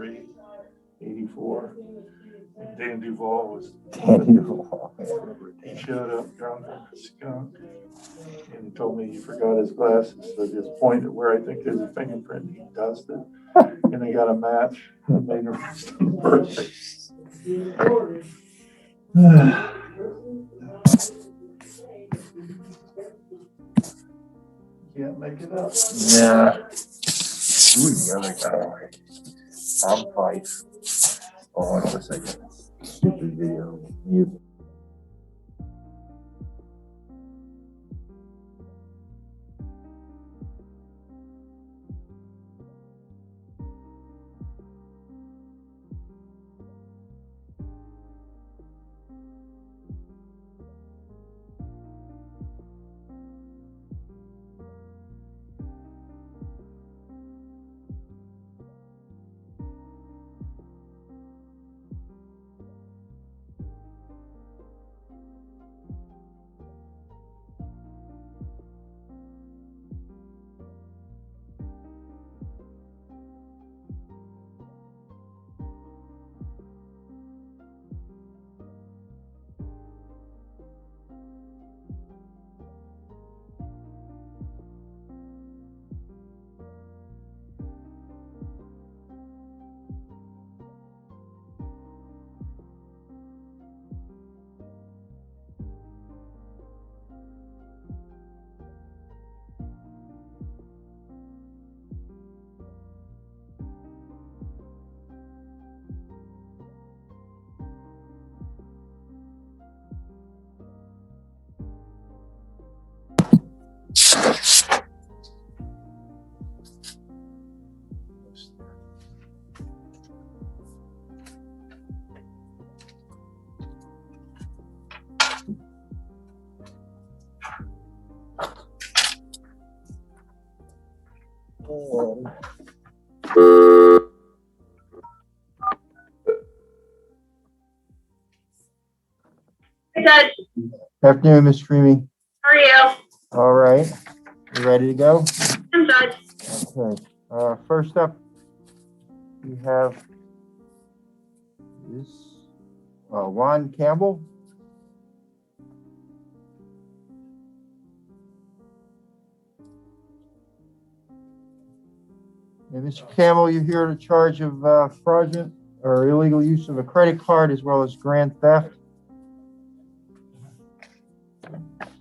83, 84. And Dan Duval was. Dan Duval. He showed up drunk on a skunk and he told me he forgot his glasses. So just pointed where I think there's a fingerprint and he dusted. And they got a match and made arrest on the birthday. Can't make it up. Yeah. Who is the other guy? Tom Fife. Oh, hold on a second. Stupid video. Mute. Hey, Judge. Afternoon, Ms. Creamy. How are you? All right. You ready to go? I'm Judge. Okay. First up, we have this Juan Campbell. And Mr. Campbell, you're here to charge of fraudulent or illegal use of a credit card as well as grand theft.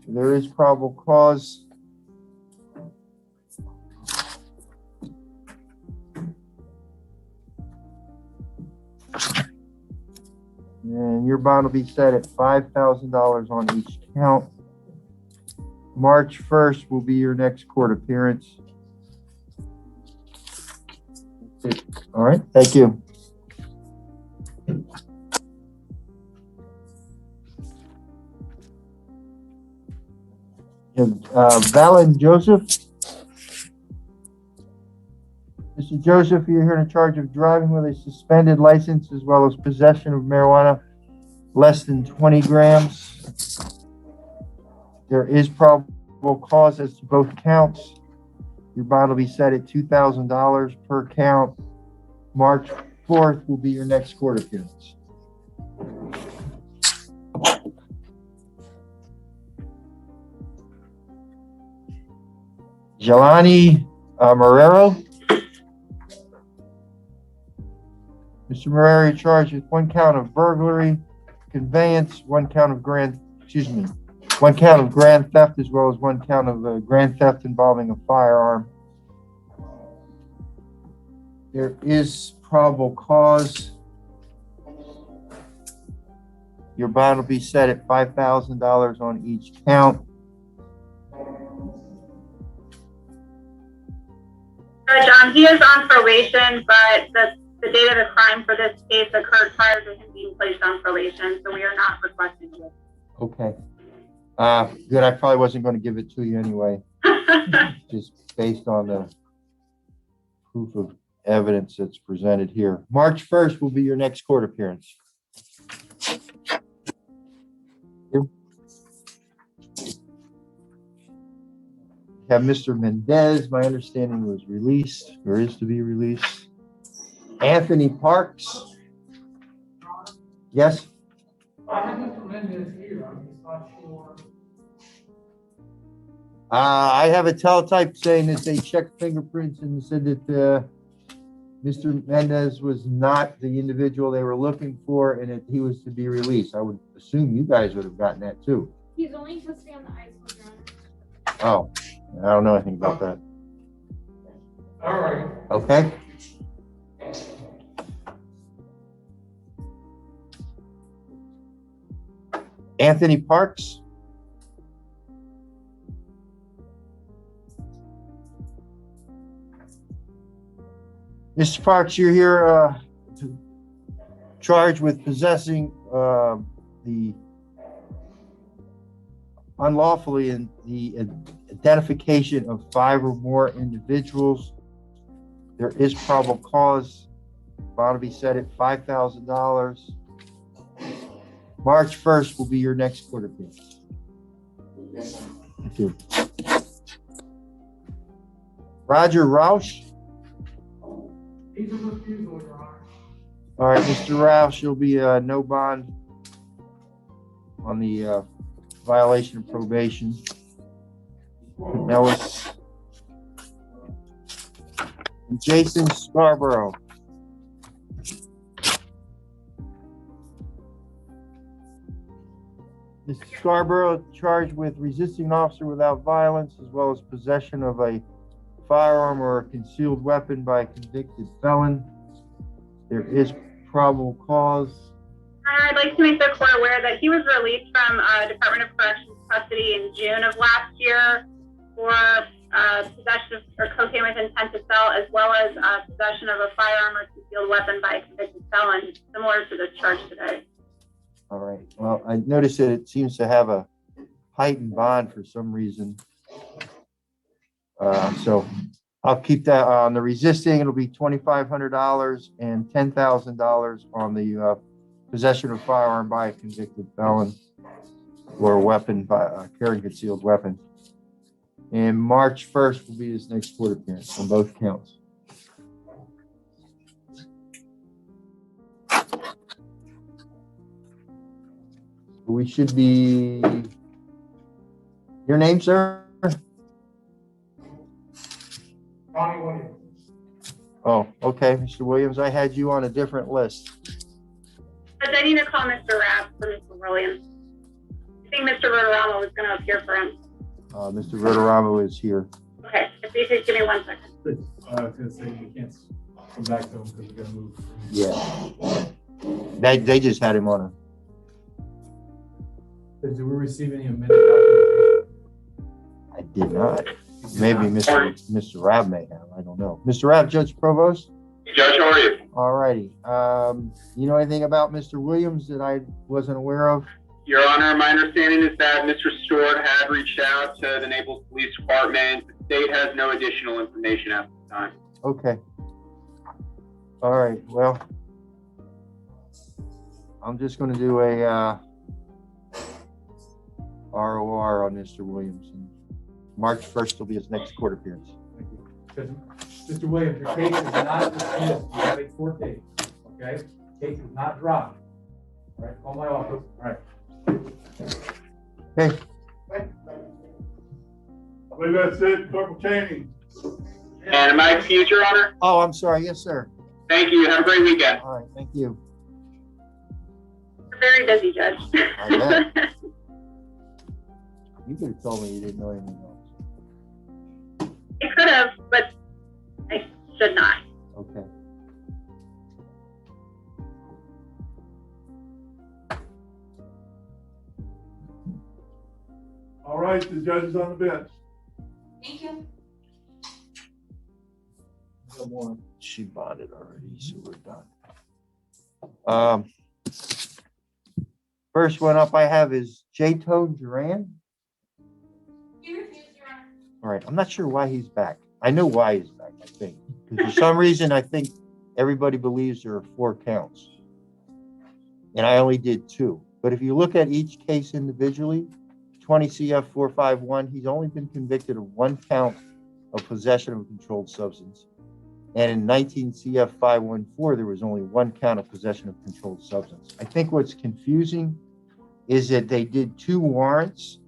There is probable cause. And your bond will be set at $5,000 on each count. March 1st will be your next court appearance. All right, thank you. Valen Joseph. Mr. Joseph, you're here in charge of driving with a suspended license as well as possession of marijuana less than 20 grams. There is probable cause as to both counts. Your bond will be set at $2,000 per count. March 4th will be your next court appearance. Jelani Marrero. Mr. Marrero, you're charged with one count of burglary, conveyance, one count of grand theft, as well as one count of grand theft involving a firearm. There is probable cause. Your bond will be set at $5,000 on each count. Judge, he is on probation, but the date of the crime for this case occurred prior to him being placed on probation, so we are not requesting it. Okay. Good. I probably wasn't going to give it to you anyway, just based on the proof of evidence that's presented here. March 1st will be your next court appearance. Have Mr. Mendez, my understanding was released, or is to be released. Anthony Parks. Yes? I have a teletype saying that they checked fingerprints and said that Mr. Mendez was not the individual they were looking for and that he was to be released. I would assume you guys would have gotten that too. He's only supposed to be on the ice, Your Honor. Oh, I don't know anything about that. All right. Okay. Anthony Parks. Mr. Parks, you're here charged with possessing the unlawfully in the identification of 5 or more individuals. There is probable cause. Barnaby said it, $5,000. March 1st will be your next court appearance. Thank you. Roger Roush. He's a refusal, Your Honor. All right, Mr. Roush, you'll be no bond on the violation of probation. Ellis. And Jason Scarborough. Mr. Scarborough charged with resisting an officer without violence as well as possession of a firearm or a concealed weapon by a convicted felon. There is probable cause. I'd like to make the court aware that he was released from Department of Corrections custody in June of last year for possession of or cocaine with intent to sell, as well as possession of a firearm or concealed weapon by a convicted felon, similar to the charge today. All right. Well, I noticed that it seems to have a heightened bond for some reason. So I'll keep that on the resisting. It'll be $2,500 and $10,000 on the possession of firearm by a convicted felon or a weapon by carrying concealed weapon. And March 1st will be his next court appearance on both counts. We should be, your name, sir? Ronnie Williams. Oh, okay, Mr. Williams, I had you on a different list. But I need to call Mr. Rapp for Mr. Williams. I think Mr. Rotorama was going to appear for him. Mr. Rotoramo is here. Okay, if you could give me 1 second. I was gonna say we can't come back to him because we're gonna move. Yeah. They just had him on a, Did we receive any amended documentation? I did not. Maybe Mr. Rabb may have, I don't know. Mr. Rabb, Judge Provost? Judge, how are you? All righty. You know anything about Mr. Williams that I wasn't aware of? Your Honor, my understanding is that Mr. Stewart had reached out to the Naples Police Department. The state has no additional information at this time. Okay. All right, well, I'm just gonna do a ROR on Mr. Williams. March 1st will be his next court appearance. Because, Mr. Williams, your case is not dismissed. You have a court date, okay? Case is not dropped. All right, call my office. All right. Okay. I believe that's it, Corporal Cheney. And am I excused, Your Honor? Oh, I'm sorry. Yes, sir. Thank you. Have a great weekend. All right, thank you. We're very busy, Judge. I bet. You could have told me you didn't know anything else. I could have, but I should not. Okay. All right, the judge is on the bench. Thank you. She bonded already, so we're done. First one up I have is J-Tone Duran. He refused, Your Honor. All right, I'm not sure why he's back. I know why he's back, I think. Because for some reason, I think everybody believes there are 4 counts. And I only did 2. But if you look at each case individually, 20 CF 451, he's only been convicted of 1 count of possession of a controlled substance. And in 19 CF 514, there was only one count of possession of controlled substance. I think what's confusing is that they did 2 warrants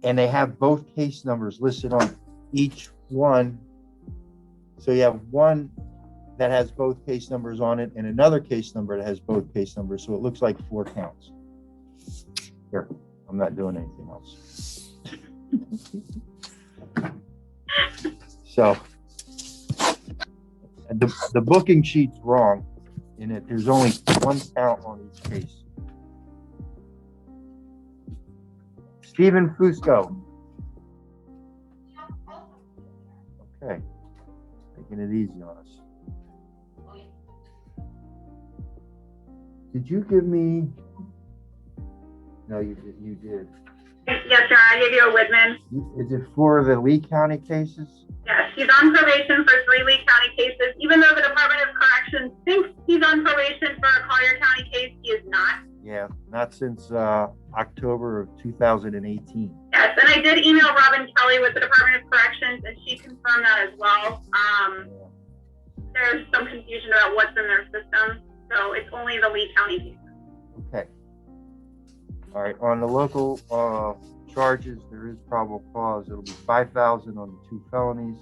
and they have both case numbers listed on each one. So you have one that has both case numbers on it and another case number that has both case numbers. So it looks like 4 counts. Here, I'm not doing anything else. So the booking sheet's wrong in that there's only 1 count on each case. Stephen Fusco. Okay. Taking it easy on us. Did you give me? No, you did. Yes, sir. I gave you a Whitman. Is it for the Lee County cases? Yes, he's on probation for 3 Lee County cases. Even though the Department of Corrections thinks he's on probation for a Collier County case, he is not. Yeah, not since October of 2018. Yes, and I did email Robin Kelly with the Department of Corrections, and she confirmed that as well. There's some confusion about what's in their system, so it's only the Lee County cases. Okay. All right, on the local charges, there is probable cause. It'll be 5,000 on the 2 felonies,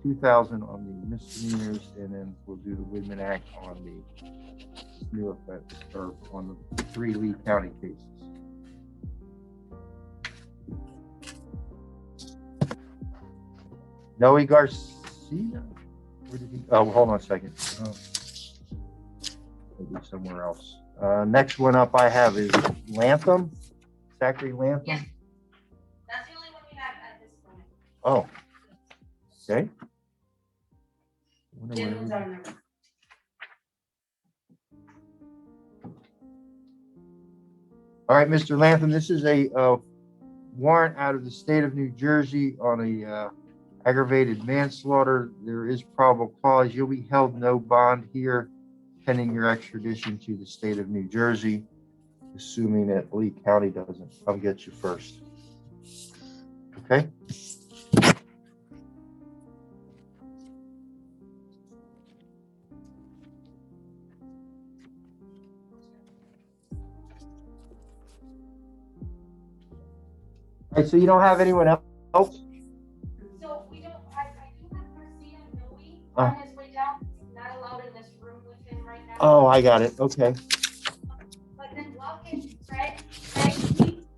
2,000 on the misdemeanors, and then we'll do the Whitman Act on the new offense, or on the 3 Lee County cases. Noe Garcia? Where did he? Oh, hold on a second. Maybe somewhere else. Next one up I have is Lantham, Zachary Lantham. Yes. That's the only one we have at this moment. Oh, okay. The other ones are in there. All right, Mr. Lantham, this is a warrant out of the state of New Jersey on a aggravated manslaughter. There is probable cause. You'll be held no bond here pending your extradition to the state of New Jersey, assuming that Lee County doesn't come get you first. Okay? All right, so you don't have anyone else? So we don't, I do have Garcia and Noe on his way down. He's not allowed in this room with him right now. Oh, I got it. Okay. But then Watkins, Fred,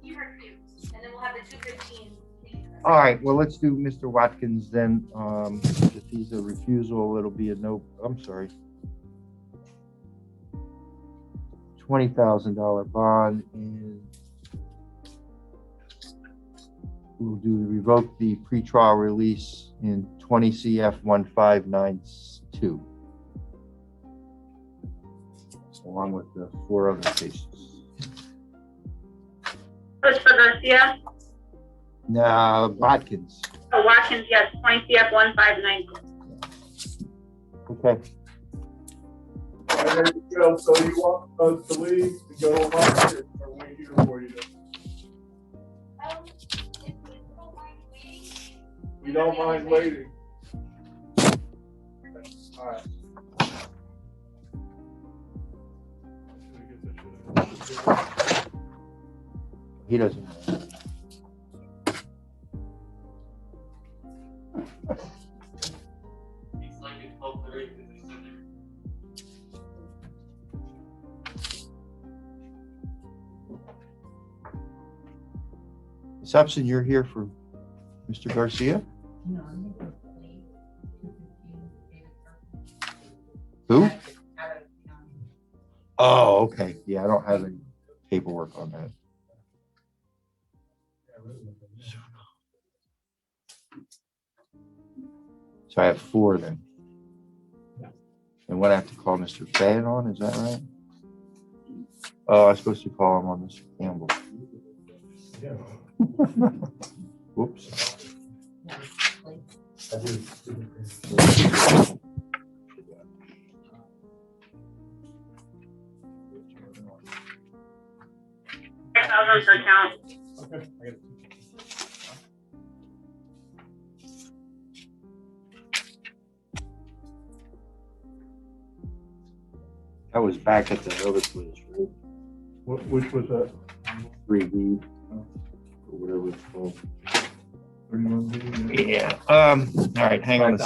he refused. And then we'll have the 215. All right, well, let's do Mr. Watkins then. If he's a refusal, it'll be a no, I'm sorry. $20,000 bond, and we'll revoke the pretrial release in 20 CF 1592. Along with the 4 other cases. Push for Garcia. Now, Watkins. Oh, Watkins, yes, 20 CF 1590. Okay. There you go. So you want us to leave and go on market, or are we here for you? If you don't mind waiting. We don't mind waiting. All right. He doesn't. Ms. Upson, you're here for Mr. Garcia? Who? Oh, okay. Yeah, I don't have any paperwork on that. So I have 4 then. And what I have to call Mr. Fayette on, is that right? Oh, I'm supposed to call him on Mr. Campbell. Whoops. $5,000 per count. Okay. I got it. That was back at the other place, right? Which was that? 3D, or whatever it's called. 31B? Yeah, all right, hang on.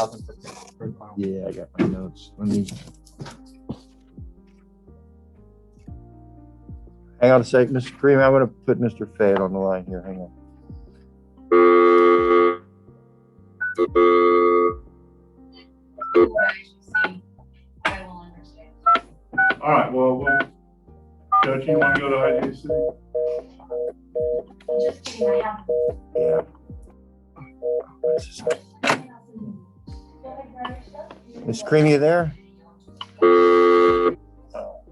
Yeah, I got my notes. Let me. Hang on a sec, Mr. Cream, I'm gonna put Mr. Fayette on the line here, hang on. I will understand. All right, well, Judge, you want to go to IDC? Just kidding, I have. Yeah. Miss Creamy, you there?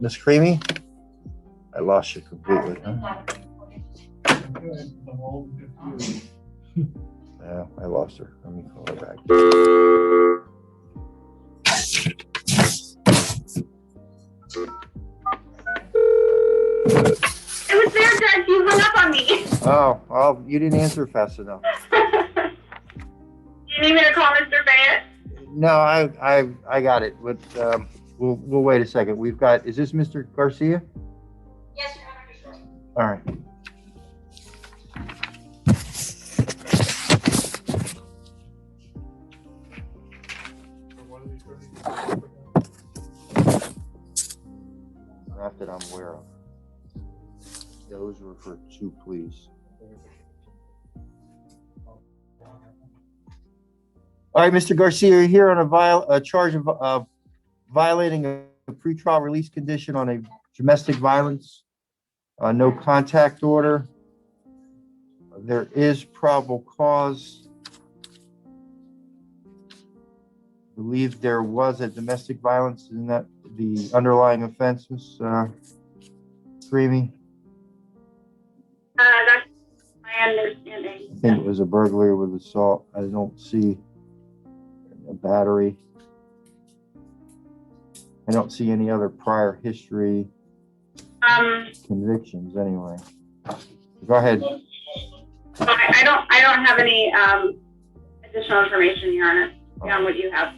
Miss Creamy? I lost you completely, huh? Yeah, I lost her. Let me call her back. It was there, Judge. You hung up on me. Oh, well, you didn't answer fast enough. Do you need me to call Mr. Fayette? No, I got it, but we'll wait a second. We've got, is this Mr. Garcia? Yes, Your Honor, sure. All right. Not that I'm aware of. Those were for 2 pleas. All right, Mr. Garcia, you're here on a charge of violating a pretrial release condition on a domestic violence, no contact order. There is probable cause. I believe there was a domestic violence in that the underlying offense, Ms. Creamy. That's my understanding. I think it was a burglary with assault. I don't see a battery. I don't see any other prior history convictions anyway. Go ahead. I don't have any additional information, Your Honor, beyond what you have.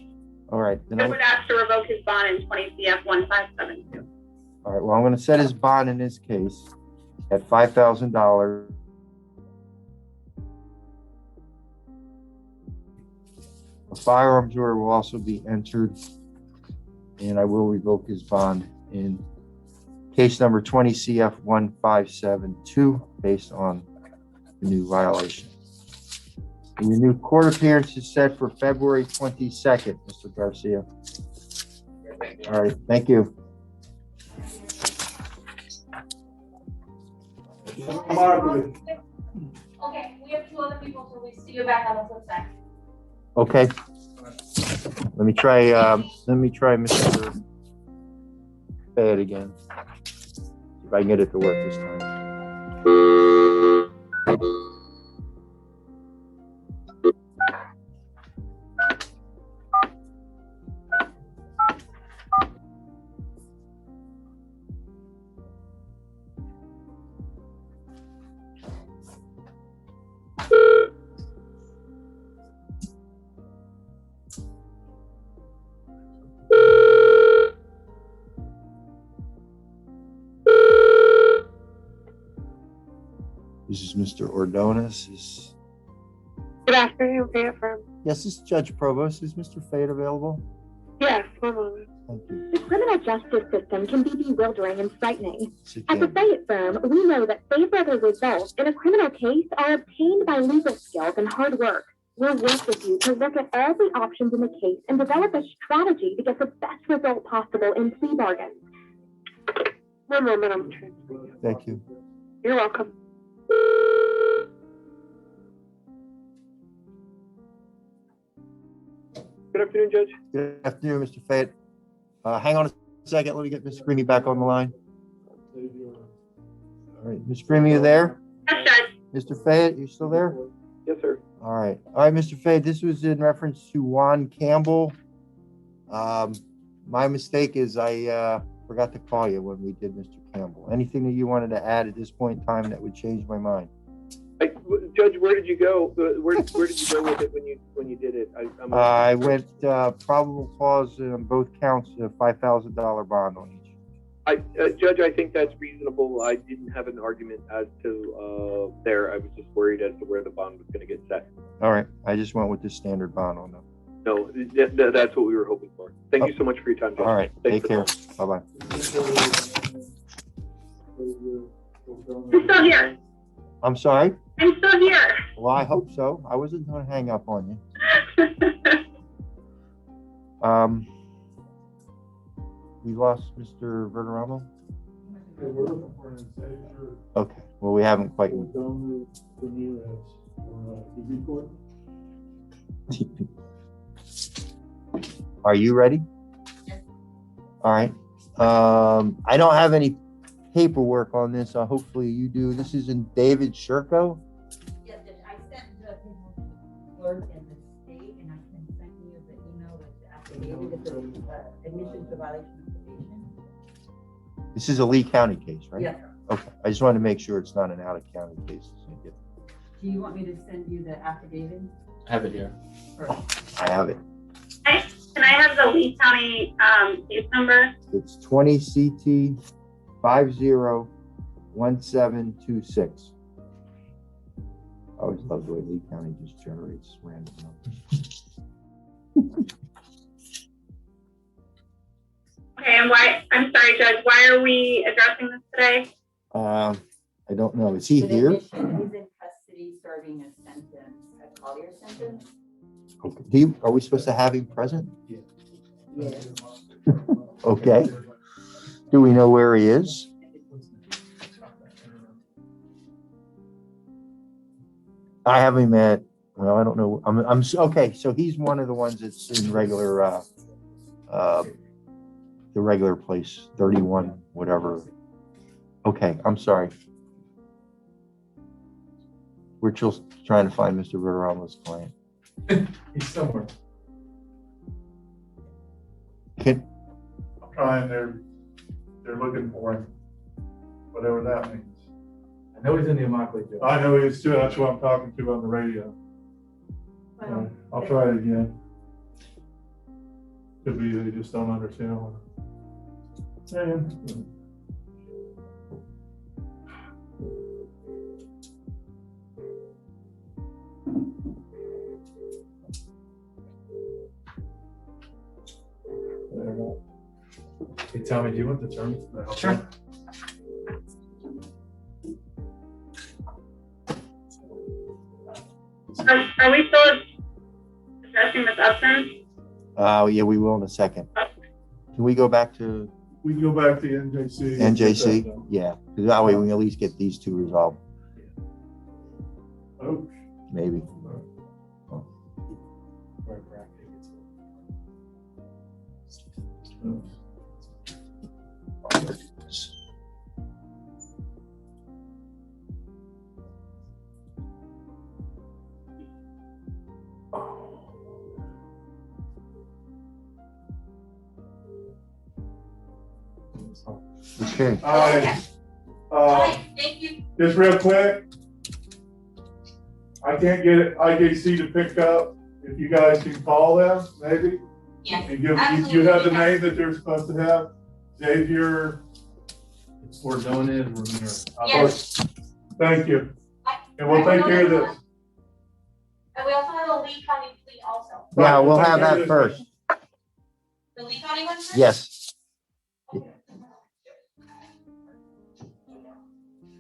All right. Then I would ask to revoke his bond in 20 CF 1572. all right. Well, I'm going to set his bond in this case at $5,000. A firearms order will also be entered, and I will revoke his bond in case number 20 CF 1572 based on the new violation. And your new court appearance is set for February 22nd, Mr. Garcia. All right, thank you. Okay, we have 2 other people, so we see you back on the flip side. Okay. Let me try Mr. Fayette again. See if I can get it to work this time. This is Mr. Ordonez. Good afternoon, Fayette Firm. Yes, this is Judge Provost. Is Mr. Fayette available? Yes, one moment. Thank you. The criminal justice system can be bewildering and frightening. Sit At the down. Fayette Firm, we know that favorable results in a criminal case are obtained by legal skills and hard work. We'll work with you to look at all the options in the case and develop a strategy to get the best result possible in plea bargains. One moment, I'm transferring you. Thank you. You're welcome. Good afternoon, Judge. Good afternoon, Mr. Fayette. Hang on a second. Let me get Ms. Creamy back on the line. All right, Ms. Creamy, you there? Yes, Judge. Mr. Fayette, you still there? Yes, sir. All right, Mr. Fayette, this was in reference to Juan Campbell. My mistake is I forgot to call you when we did Mr. Campbell. Anything that you wanted to add at this point in time that would change my mind? Judge, where did you go? Where did you go with it when you did it? I went probable cause on both counts, a $5,000 bond on each. Judge, I think that's reasonable. I didn't have an argument as to, there. I was just worried as to where the bond was gonna get set. All right, I just went with the standard bond on them. No, that's what we were hoping for. Thank you so much for your time, Judge. All right, Thanks take care. for Bye-bye. I'm still here. I'm sorry? I'm still here. Well, I hope so. I wasn't gonna hang up on you. We lost Mr. Verderamo? We're looking for an executive. Okay, well, we haven't quite. We're done with the new ads for TV court. Are you ready? All right. I don't have any paperwork on this, so hopefully you do. This is in David Sherko. Yes, I sent the clerk and the state, and I can send you the email with the affidavit of the admission to violation of probation. This is a Lee County case, right? Yes. Okay, I just wanted to make sure it's not an out-of-county case. Do you want me to send you the affidavit? I have it here. I have it. Can I have the Lee County case number? It's 20 CT 501726. I always love the way Lee County just generates random numbers. Okay, and why, I'm sorry, Judge, why are we addressing this today? I don't know. Is he For the here? admission, he's in custody serving a sentence, a Collier sentence. Okay. Are we supposed to have him present? Yes. Okay. Do we know where he is? I have him at, well, I don't know. Okay. So he's one of the ones that's in regular, the regular place, 31, whatever. Okay. I'm sorry. We're just trying to find Mr. Verderama's client. He's somewhere. Can, I'm trying, they're looking for him, whatever that means. I know he's in the Immokalee jail. I know he is too, that's what I'm talking to on the radio. I'll try it again. Could be they just don't understand what I'm saying. Hey, Tommy, do you want the terms? Sure. Are we still addressing the substance? yeah, we will in a second. Can we go back to We can go back to NJC. NJC? Yeah, because that way we can at least get these two resolved, Oh, maybe. Okay. all right. Thank you. Just real quick. I can't get IJC to pick up. If you guys can call them, maybe. Yes. And give, you have the name that they're supposed to have? Xavier. It's Ordonez Ramirez. Yes. Thank you. And we'll take care of this. And we also have a Lee County plea also. Yeah, we'll have that first. The Lee County one first? Yes.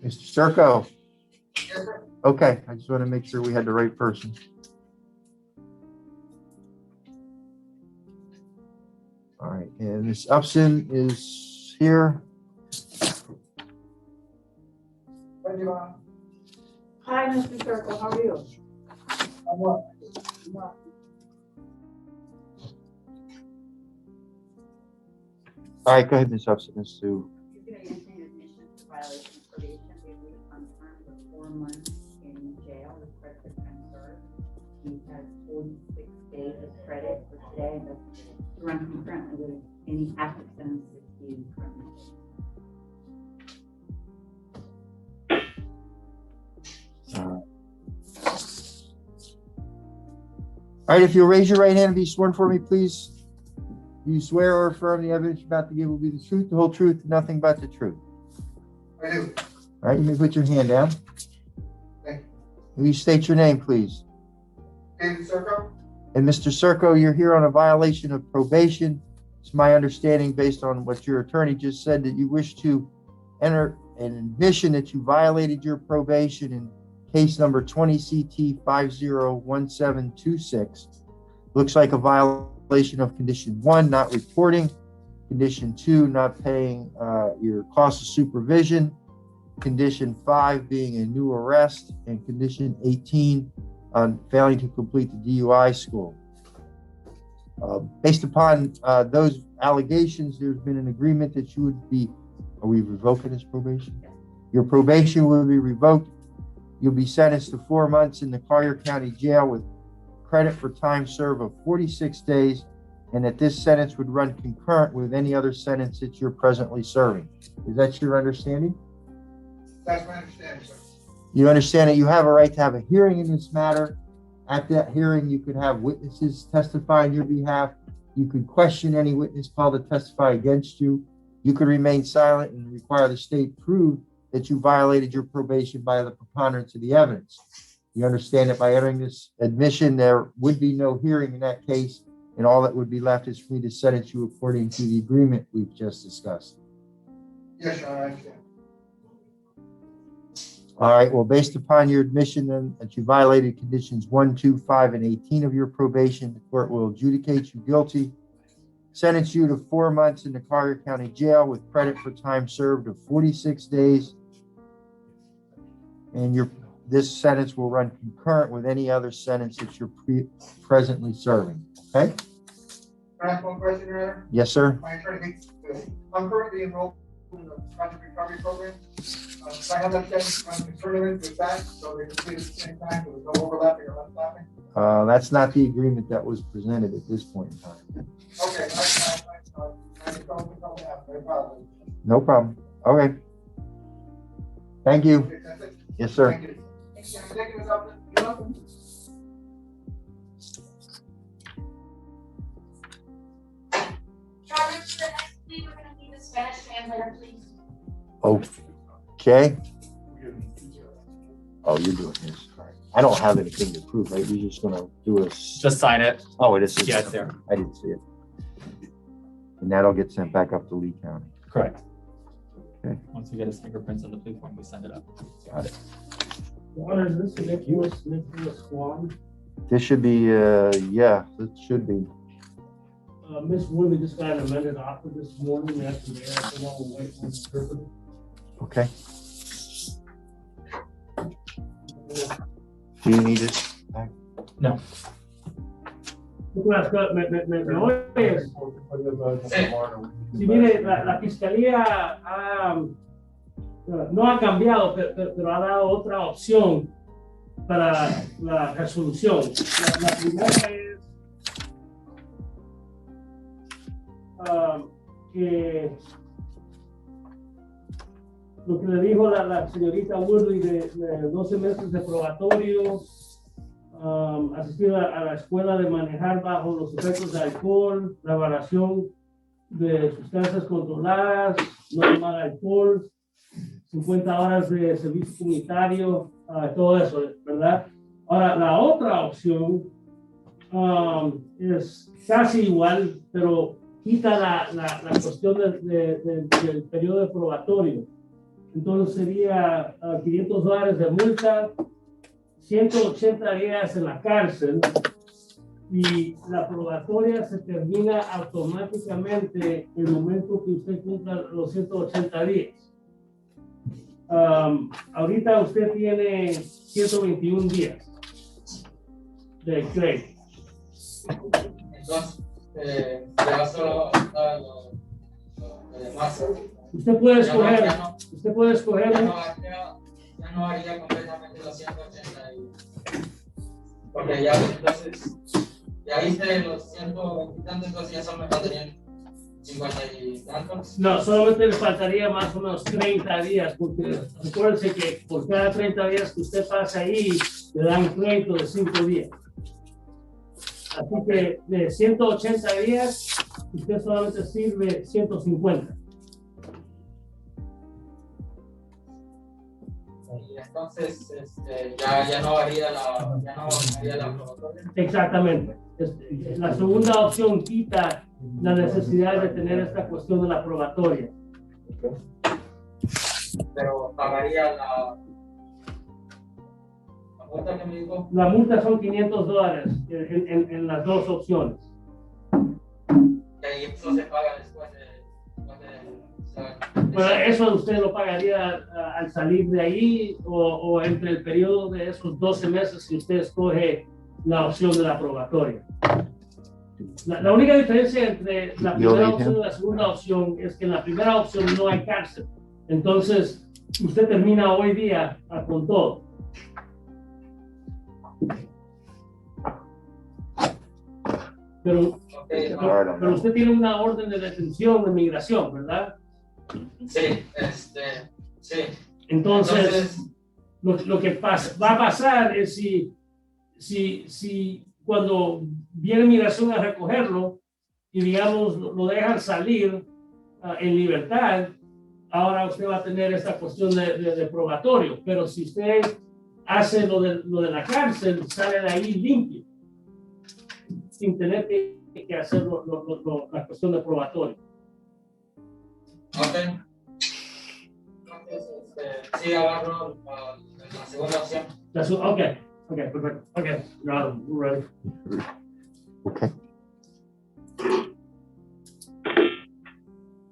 Mr. Sirko. Okay, I just want to make sure we had the right person. All right, and Ms. Upson is here. Hi, Mr. Circle, how are you? All right, go ahead, Ms. Upson, Ms. Sue. He's gonna enter an admission to violation of probation. They would have confirmed for 4 months in jail with credit for time served. He has 46 days of credit for today, and that's to run concurrently with any active sentence that he currently has. All right, if you'll raise your right hand and be sworn for me, please. Do you swear or affirm the evidence you're about to give will be the truth, the whole truth, and nothing but the truth? I do. All right, you may put your hand down. Thank you. Will you state your name, please? David Serco? And Mr. Serco, you're here on a violation of probation. It's my understanding, based on what your attorney just said, that you wish to enter an admission that you violated your probation in case number 20 CT 501726. Looks like a violation of condition 1, not reporting. Condition 2, not paying your cost of supervision. Condition 5 being a new arrest, and condition 18 on failing to complete the DUI school. Based upon those allegations, there's been an agreement that you would be, are we revoking his probation? Your probation will be revoked. You'll be sentenced to 4 months in the Collier County Jail with credit for time served of 46 days, and that this sentence would run concurrent with any other sentence that you're presently serving. Is that your understanding? That's my understanding, sir. You understand that you have a right to have a hearing in this matter. At that hearing, you could have witnesses testify on your behalf. You could question any witness called to testify against you. You could remain silent and require the state prove that you violated your probation by the preponderance of the evidence. You understand that by entering this admission, there would be no hearing in that case, and all that would be left is for me to sentence you according to the agreement we've just discussed. Yes, sir, I understand. All right, well, based upon your admission then that you violated conditions 1, 2, 5, and 18 of your probation, the court will adjudicate you guilty, sentence you to 4 months in the Collier County Jail with credit for time served of 46 days. And this sentence will run concurrent with any other sentence that you're presently serving. Okay? Can I ask one question, Your Honor? Yes, sir. My attorney, I'm currently enrolled in the project recovery program. I have that session tournament with that, so they complete at the same time, so there's no overlapping or overlapping. That's not the agreement that was presented at this point in time. Okay, I just don't have, no problem. No problem. Okay. Thank you. Okay, that's it. Yes, sir. Thank you. Thank you. I'm taking this up. You're welcome. Robert, for the next plea, we're gonna need a Spanish translator, please. Okay. Oh, you're doing this. All right. I don't have anything to prove, right? You're just gonna do a. Just sign it. Oh, it is. Yeah, it's there. I didn't see it. And that'll get sent back up to Lee County. Correct. Okay. Once we get his fingerprints on the plea form, we send it up. Got it. Honor, is this Nicholas Swan? This should be, yeah, it should be. Miss Woodley just got an amended offer this morning after they had the long wait on the interpreter. Okay. Do you need it back? No. Nicolás, me oyes. Sí, mire, la fiscalía no ha cambiado, pero ha dado otra opción para la resolución. La primera es que lo que le dijo la señorita Woodley de 12 meses de probatorio, asistir a la escuela de manejar bajo los efectos de alcohol, la evaluación de sustancias controladas, no tomar alcohol, 50 horas de servicio comunitario, todo eso, ¿verdad? Ahora, la otra opción es casi igual, pero quita la cuestión del periodo de probatorio. Entonces sería $500 de multa, 180 días en la cárcel, y la probatoria se termina automáticamente en el momento que usted cumpla los 180 días. Ahorita usted tiene 121 días de crédito. Entonces, ¿le va solo a lo demás? Usted puede escoger. Usted puede escoger. Ya no haría completamente los 180 días. Porque ya entonces, ya hice los 120 y tantos, entonces ya solo me faltarían 50 y tantos. No, solamente le faltaría más o menos 30 días, porque recuérdense que por cada 30 días que usted pasa ahí, le dan un crédito de 5 días. Así que de 180 días, usted solamente sirve 150. Y entonces, ya no varía la probatoria. Exactamente. La segunda opción quita la necesidad de tener esta cuestión de la probatoria. Pero pagaría la multa que me dijo. La multa son $500 en las dos opciones. Y eso se paga después de Bueno, eso usted lo pagaría al salir de ahí o entre el periodo de esos 12 meses si usted escoge la opción de la probatoria. La única diferencia entre la primera opción y la segunda opción es que en la primera opción no hay cárcel. Entonces, usted termina hoy día con todo. Pero usted tiene una orden de detención de migración, ¿verdad? Sí, sí. Entonces lo que va a pasar es si cuando viene migración a recogerlo y digamos lo dejan salir en libertad, ahora usted va a tener esta cuestión de probatorio, pero si usted hace lo de la cárcel, sale de ahí limpio, sin tener que hacer la cuestión de probatorio. Ok. Entonces, sí, agarro la segunda opción. Okay, perfect. Okay, now we're ready. Okay.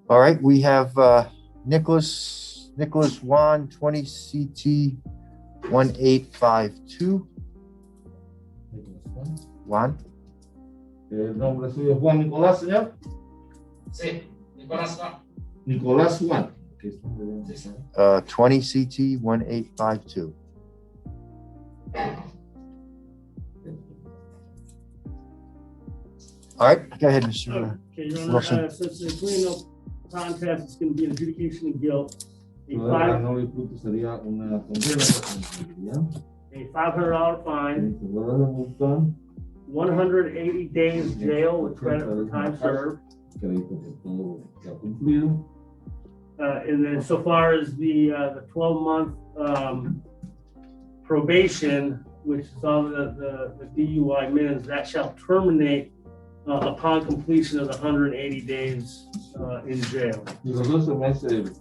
All right, we have Nicholas Juan, 20 CT 1852. Juan. El nombre suyo es Juan Nicolás, señor. Sí, Nicolás Juan. Nicolás Juan. 20 CT 1852. All right, go ahead, Mr. Okay, Your Honor, Wilson. since there's really no contest, it's going to be an adjudication of guilt. No disputo sería una condena A $500 fine, 180 days jail with credit for time served. And then so far as the 12-month probation, which is on the DUI minutes, that shall terminate upon completion of the 180 days in jail. Los 12 meses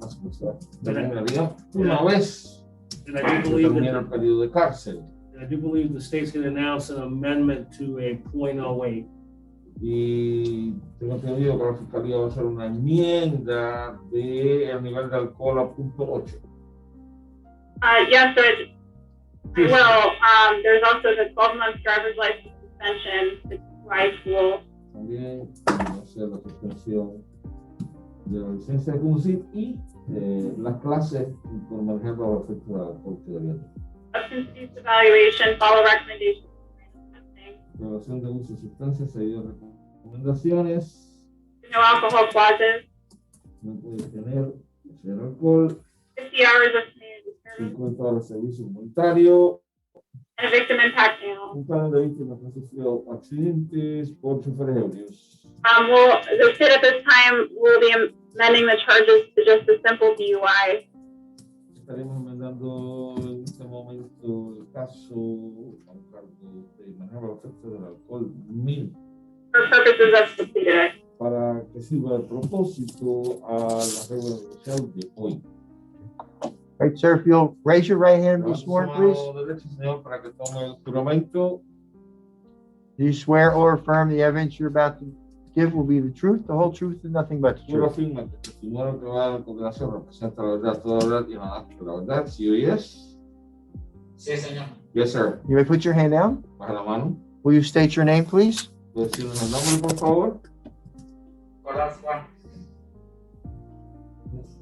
terminaría una vez And I do believe termina el periodo de cárcel. and I do believe the state's going to announce an amendment to a .08. Y tengo entendido que la fiscalía va a hacer una enmienda del nivel de alcohol a .8. Yes, sir. I will. There's also the 12-month driver's license suspension, the ride school. También va a ser la suspensión de la licencia de conducir y las clases por manejar bajo efecto de alcohol que deberían. Substance use evaluation, follow recommendations. Evaluación de uso de sustancias, seguido de recomendaciones. No alcohol clauses. No puede tener alcohol. 50 hours of community service. 50 horas de servicio voluntario. And a victim impact panel. Un panel de víctimas que han sufrido accidentes por choferes ebrios. The state at this time will be amending the charges to just a simple DUI. Estaremos enmendando en este momento el caso a un cargo de manejar bajo efecto del alcohol mínimo. For purposes of completed. Para que sirva de propósito a la regla negocial de hoy. All right, sir, if you'll raise your right hand and be sworn, please. Derecho, señor, para que tome el juramento. Do you swear or affirm the evidence you're about to give will be the truth, the whole truth, and nothing but the Juro truth? afirma que el testimonio que va a dar a continuación representa la verdad, toda la verdad y nada más que la verdad. ¿Sí o yes? Sí, señor. Yes, sir. You may put your hand down. Baja la mano. Will you state your name, please? ¿Puedes decirnos el nombre, por favor? Nicolás Juan.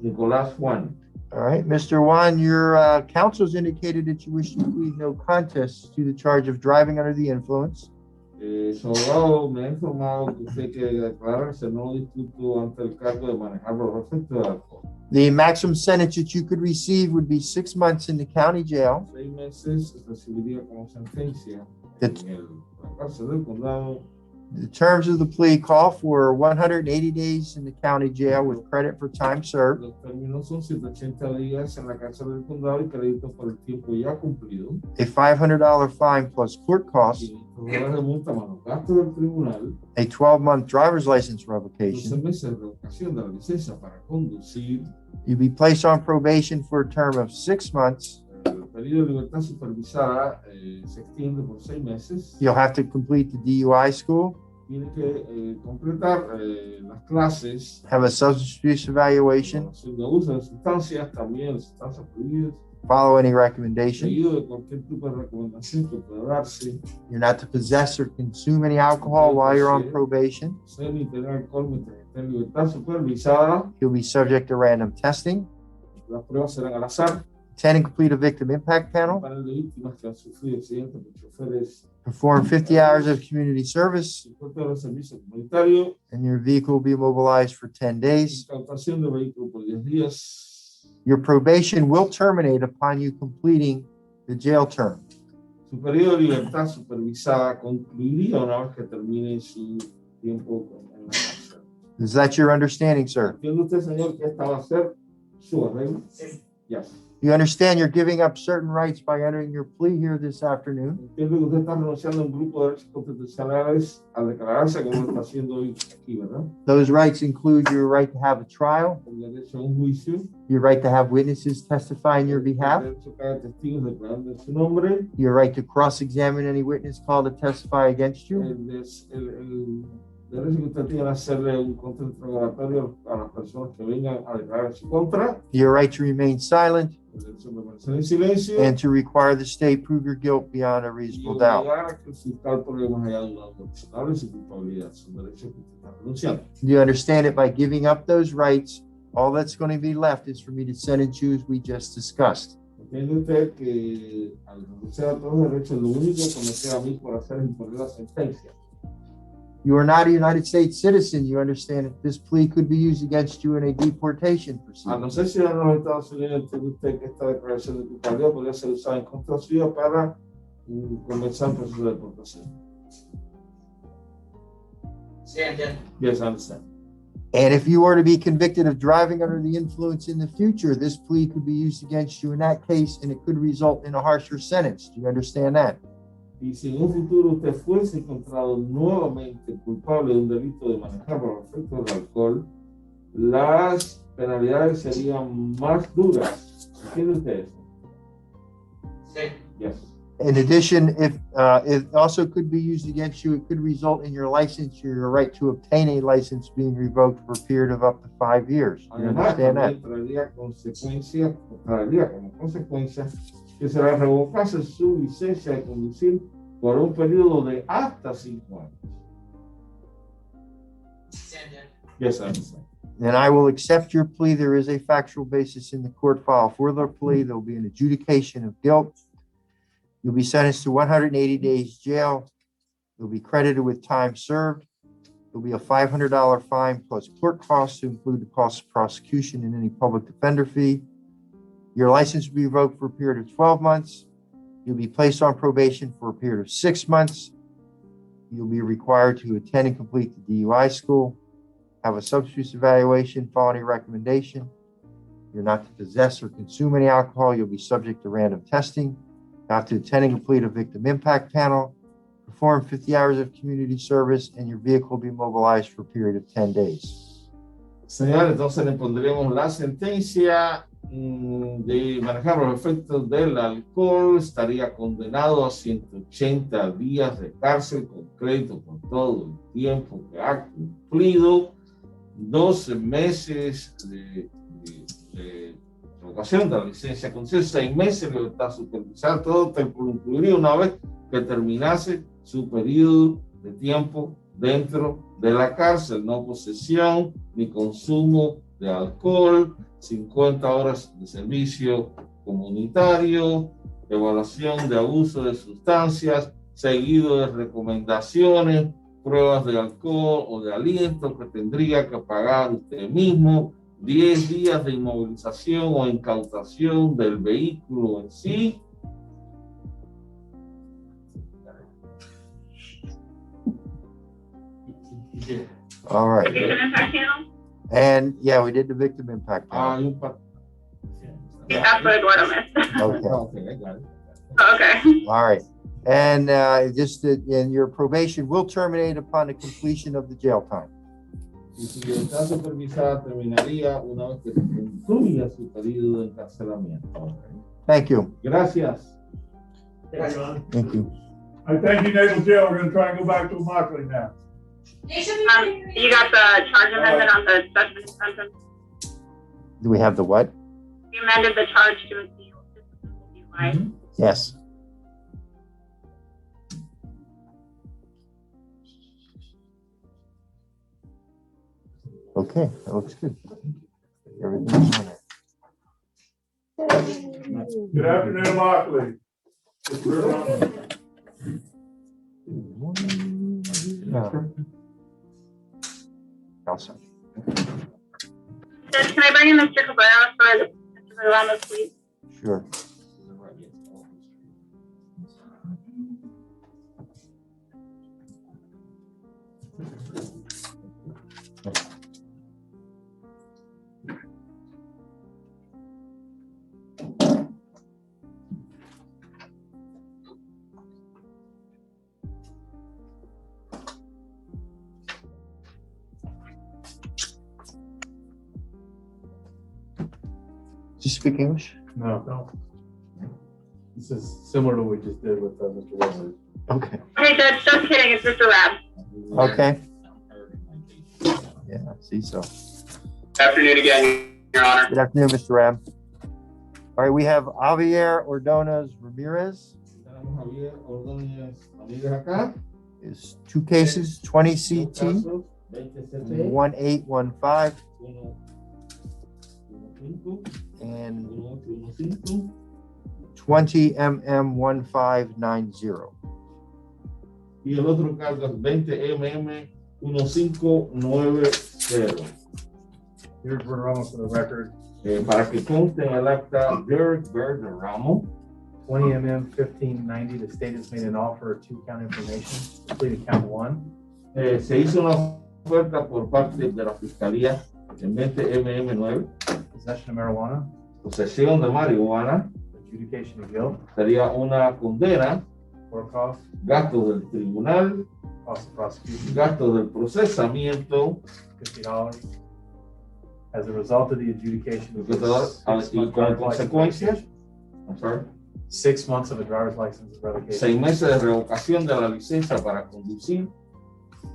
Nicolás Juan. All right, Mr. Juan, your counsel's indicated that you wish to plead no contest to the charge of driving under the influence. Su abogado me ha informado que usted quiere declararse no disputo ante el cargo de manejar bajo efecto de alcohol. The maximum sentence that you could receive would be 6 months in the county jail. 6 meses recibiría como sentencia That's- en la cárcel del condado The terms of the plea call for 180 days in the county jail with credit for time served, Los términos son 180 días en la cárcel del condado y crédito por el tiempo ya cumplido. a $500 fine plus court costs, $500 de multa más los gastos del tribunal, a 12-month driver's license 12 revocation. meses de revocación de la licencia para conducir. You'll be placed on probation for a term of 6 months. El periodo de libertad supervisada se extiende por 6 meses. You'll have to complete the DUI school, Tiene que completar las clases, have a substance abuse evaluation, evaluación de uso de sustancias, también de sustancias prohibidas, follow any recommendation. seguido de cualquier tipo de recomendación que pueda darse. You're not to possess or consume any alcohol while you're on probation. Ser ni tener alcohol mientras esté en libertad supervisada. You'll be subject to random testing. Las pruebas serán al azar. Attend and complete a victim impact panel. Panel de víctimas que han sufrido accidentes por choferes. Perform 50 hours of community service, 50 horas de servicio comunitario. and your vehicle will be immobilized for 10 days. Incautación de vehículo por 10 días. Your probation will terminate upon you completing the jail term. Su periodo de libertad supervisada concluiría una vez que termine su tiempo en la cárcel. Is that your understanding, sir? ¿Entiende usted, señor, que esta va a ser su arreglo? Sí. Yes. You understand you're giving up certain rights by entering your plea here this afternoon? Entiendo que usted está renunciando a un grupo de derechos constitucionales al declararse como lo está haciendo hoy aquí, ¿verdad? Those rights include your right to have a trial, El derecho a un juicio, your right to have witnesses testify in your behalf, el derecho a que haya testigos declarando en su nombre, your right to cross-examine any witness called to testify against you, el derecho que usted tiene a hacerle un contrainterrogatorio a las personas que vengan a declarar en su contra, your right to remain silent, el derecho a permanecer en silencio, and to require the state prove your guilt beyond a y reasonable doubt. obligar a que el fiscal pruebe más allá de una duda razonable su culpabilidad. Son derechos que usted está renunciando. You understand it by giving up those rights, all that's going to be left is for me to send and choose we just discussed. Entiende usted que al renunciar a todos los derechos, lo único que me queda a mí por hacer es imponer la sentencia. You are not a United States citizen. You understand that this plea could be used against you in a deportation A proceeding. no ser ciudadano de los Estados Unidos, entiende usted que esta declaración de culpabilidad podría ser usada en contra suya para comenzar un proceso de deportación. Sí, entiendo. Yes, I understand. And if you were to be convicted of driving under the influence in the future, this plea could be used against you in that case, and it could result in a harsher sentence. Do you understand that? Y si en un futuro usted fuese encontrado nuevamente culpable de un delito de manejar bajo efectos de alcohol, las penalidades serían más duras. ¿Entiende usted eso? Sí. Yes. In addition, if it also could be used against you, it could result in your license or your right to obtain a license being revoked for a period of up to 5 years. Do you Además, understand that? traería como consecuencia que se le revocase su licencia de conducir por un periodo de hasta 5 años. Sí, entiendo. Yes, I understand. And I will accept your plea. There is a factual basis in the court file for the plea. There will be an adjudication of guilt. You'll be sentenced to 180 days jail. You'll be credited with time served. There'll be a $500 fine plus court costs to include the cost of prosecution and any public defender fee. Your license will be revoked for a period of 12 months. You'll be placed on probation for a period of 6 months. You'll be required to attend and complete the DUI school, have a substance evaluation, felony recommendation. You're not to possess or consume any alcohol. You'll be subject to random testing. You have to attend and complete a victim impact panel, perform 50 hours of community service, and your vehicle will be mobilized for a period of 10 days. Señor, entonces le pondremos la sentencia de manejar los efectos del alcohol. Estaría condenado a 180 días de cárcel con crédito por todo el tiempo que ha cumplido, 12 meses de revocación de la licencia, con 6 meses de libertad supervisada. Todo concluiría una vez que terminase su periodo de tiempo dentro de la cárcel. No posesión ni consumo de alcohol, 50 horas de servicio comunitario, evaluación de abuso de sustancias, seguido de recomendaciones, pruebas de alcohol o de aliento que tendría que pagar usted mismo, 10 días de inmovilización o incautación del vehículo en sí. All right. Victim impact panel? And yeah, we did the victim impact Ah, panel. hay un par. That's what Eduardo missed. Okay. Okay, I got it. Oh, okay. All right. And and your probation will terminate upon the completion of the jail time. Y su libertad supervisada terminaría una vez que se concluya su periodo de encarcelamiento. Thank you. Gracias. Thank you. I thank you, Naval Jail. We're gonna try and go back to Immokalee now. You got the charge amendment on the judgment sentence? Do we have the what? You amended the charge to a DUI. Yes. Okay, that looks good. Everything's on it. Good afternoon, Immokalee. Awesome. Judge, can I bring in Mr. Cabrera for the Mr. Ramos, please? Sure. Do you speak English? No. This is similar to what we just did with Mr. Wesley. Okay. Okay, Judge, just kidding, it's Mr. Rab. Okay. Yeah, I see so. Afternoon again, Your Honor. Good afternoon, Mr. Ram. All right, we have Javier Ordonez Ramirez. Javier Ordóñez Ramírez acá. Is two cases, 20 CT, 20 CT, 1815, 15, and 15, 20 MM 1590. y el otro cargo es 20 MM 1590. Here's Roberto Ramos for the record. Para que conste en el acta, Derek Bird Ramos, 20 mm 1590, the state has made an offer of 2-count information, completed count 1. se hizo una oferta por parte de la Fiscalía en 20 MM9, Possession of marijuana, posesión de marihuana, adjudication of guilt, sería una condena, court cost, gastos del tribunal, cost of prosecution, gastos del procesamiento, $50. As a result of the adjudication of y como consecuencia, 6 months of a driver's license revocation. 6 meses de revocación de la licencia para conducir,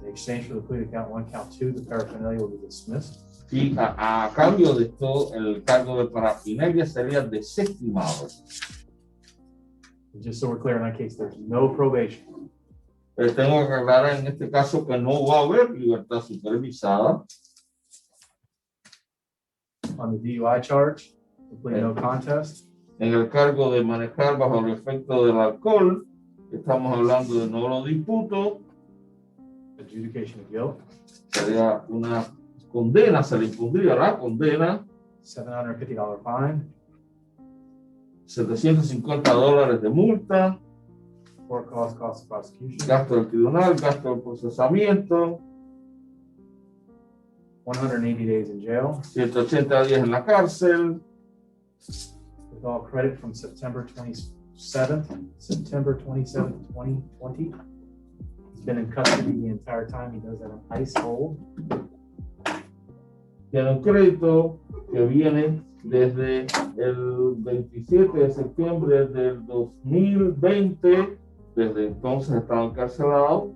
In exchange for the plea to count 1, count 2, the paraphernalia will be dismissed. y a cambio de esto, el cargo de parafinelia sería desestimado. And just so we're clear in that case, there's no probation. Tengo que aclarar en este caso que no va a haber libertad supervisada. On the DUI charge, the plea no contest. En el cargo de manejar bajo el efecto del alcohol, estamos hablando de no lo disputo. Adjudication of guilt. Sería una condena, se le impondría la condena. $750 fine. $750 de multa. Court cost, cost of prosecution. Gasto del tribunal, gasto del procesamiento. 180 days in jail. 180 días en la cárcel. With all credit from September 27th, 2020. He's been in custody the entire time. He does have an ICE hold. Tiene un crédito que viene desde el 27 de septiembre del 2020. Desde entonces ha estado encarcelado.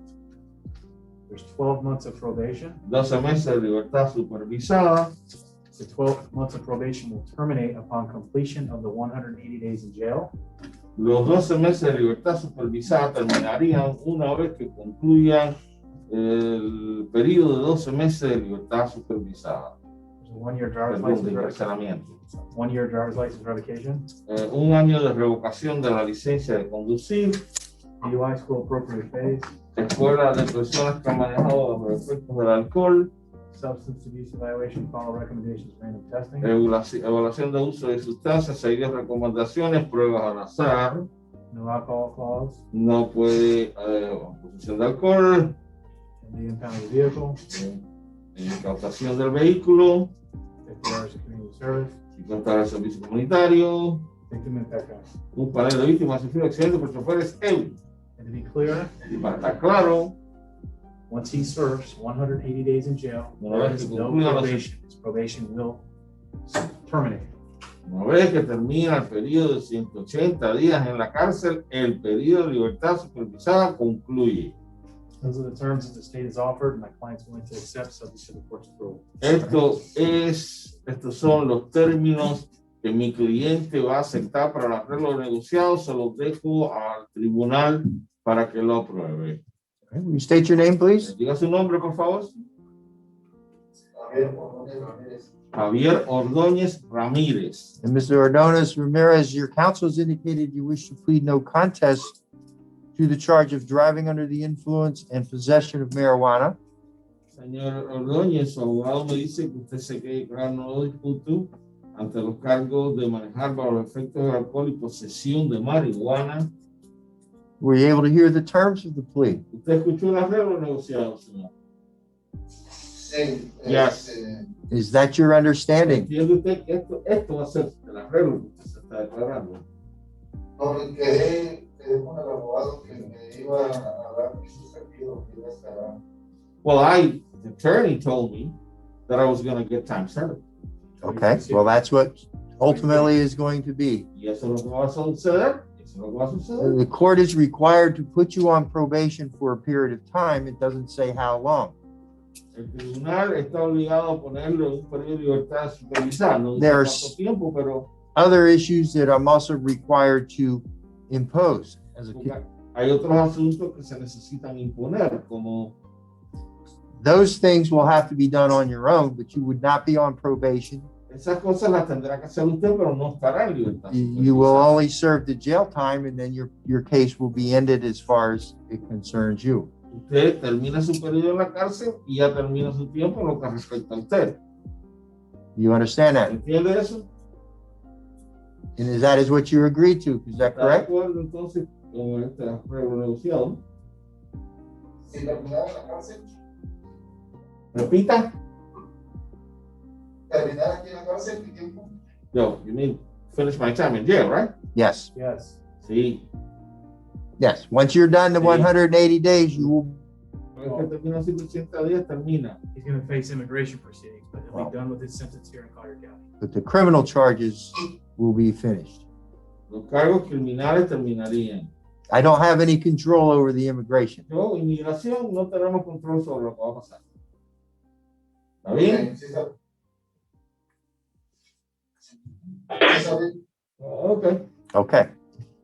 There's 12 months of probation. 12 meses de libertad supervisada. The 12 months of probation will terminate upon completion of the 180 days in jail. Los 12 meses de libertad supervisada terminarían una vez que concluyan el periodo de 12 meses de libertad supervisada. There's a 1-year driver's Perdón, de license encarcelamiento. 1-year driver's license revocation. Un año de revocación de la licencia de conducir. DUI school appropriate phase. Escuela de personas que han manejado bajo efectos del alcohol. Substance abuse evaluation, follow recommendations, random testing. Evaluación de uso de sustancias, seguir recomendaciones, pruebas al azar. No alcohol clause. No puede posesión de alcohol. And the impound of the vehicle, incautación del vehículo, if there is a community service, incautación del servicio comunitario, victim impact factor. un panel de víctimas sufrido accidentes por choferes ebrio. And to be clear, Y para estar claro, once he serves 180 days in jail, Una there vez is que no concluya los- probation. His probation will terminate. una vez que termina el periodo de 180 días en la cárcel, el periodo de libertad supervisada concluye. Those are the terms that the state has offered, and my client's willing to accept, subject to the court's approval. Estos son los términos que mi cliente va a aceptar para el arreglo negociado. Se los dejo al tribunal para que lo apruebe. Okay, will you state your name, please? Diga su nombre, por favor. Javier Ordóñez Ramírez. And Mr. Ordonez Ramirez, your counsel has indicated you wish to plead no contest to the charge of driving under the influence and possession of marijuana. Señor Ordóñez, su abogado me dice que usted se quede claro, no lo discuto, ante los cargos de manejar bajo los efectos del alcohol y posesión de marihuana. Were you able to hear the terms of the plea? ¿Usted escuchó el arreglo negociado, señor? Sí. Yes. Is that your understanding? ¿Entiende usted que esto va a ser el arreglo que usted se está declarando? No, quedé con el abogado que me iba a dar piso servido, que iba a estar. Well, the attorney told me that I was going to get time served. Okay, well, that's what ultimately is going to be. Y eso es lo que va a suceder. Eso es lo que va a suceder. The court is required to put you on probation for a period of time. It doesn't say how long. El tribunal está obligado a ponerlo en un periodo de libertad supervisada. No dice There's- cuánto tiempo, pero Other issues that I'm also required to impose as a hay otros asuntos que se necesitan imponer, como those things will have to be done on your own, but you would not be on probation. esas cosas las tendrá que hacer usted, pero no estará en libertad. You will only serve the jail time, and then your case will be ended as far as it concerns you. Usted termina su periodo en la cárcel y ya termina su tiempo en lo que respecta a usted. You understand that? ¿Entiende eso? And that is what you agreed to, is that ¿Está de correct? acuerdo entonces con este arreglo negociado? Si terminara en la cárcel, Repita. terminar aquí en la cárcel, ¿qué tiempo? No, you mean finish my time in jail, right? Yes, Yes. Sí. yes. Once you're done the Sí. 180 days, you will. Es que termina 180 días, termina. He's going to face immigration proceedings, but he'll Wow. be done with his sentence here in Collier County. But the criminal charges will be finished. Los cargos criminales terminarían. I don't have any control over the immigration. Yo, inmigración, no tenemos control sobre lo que va a pasar. ¿Está bien? Sí, sabe. Sí, sabe. Ok. Okay.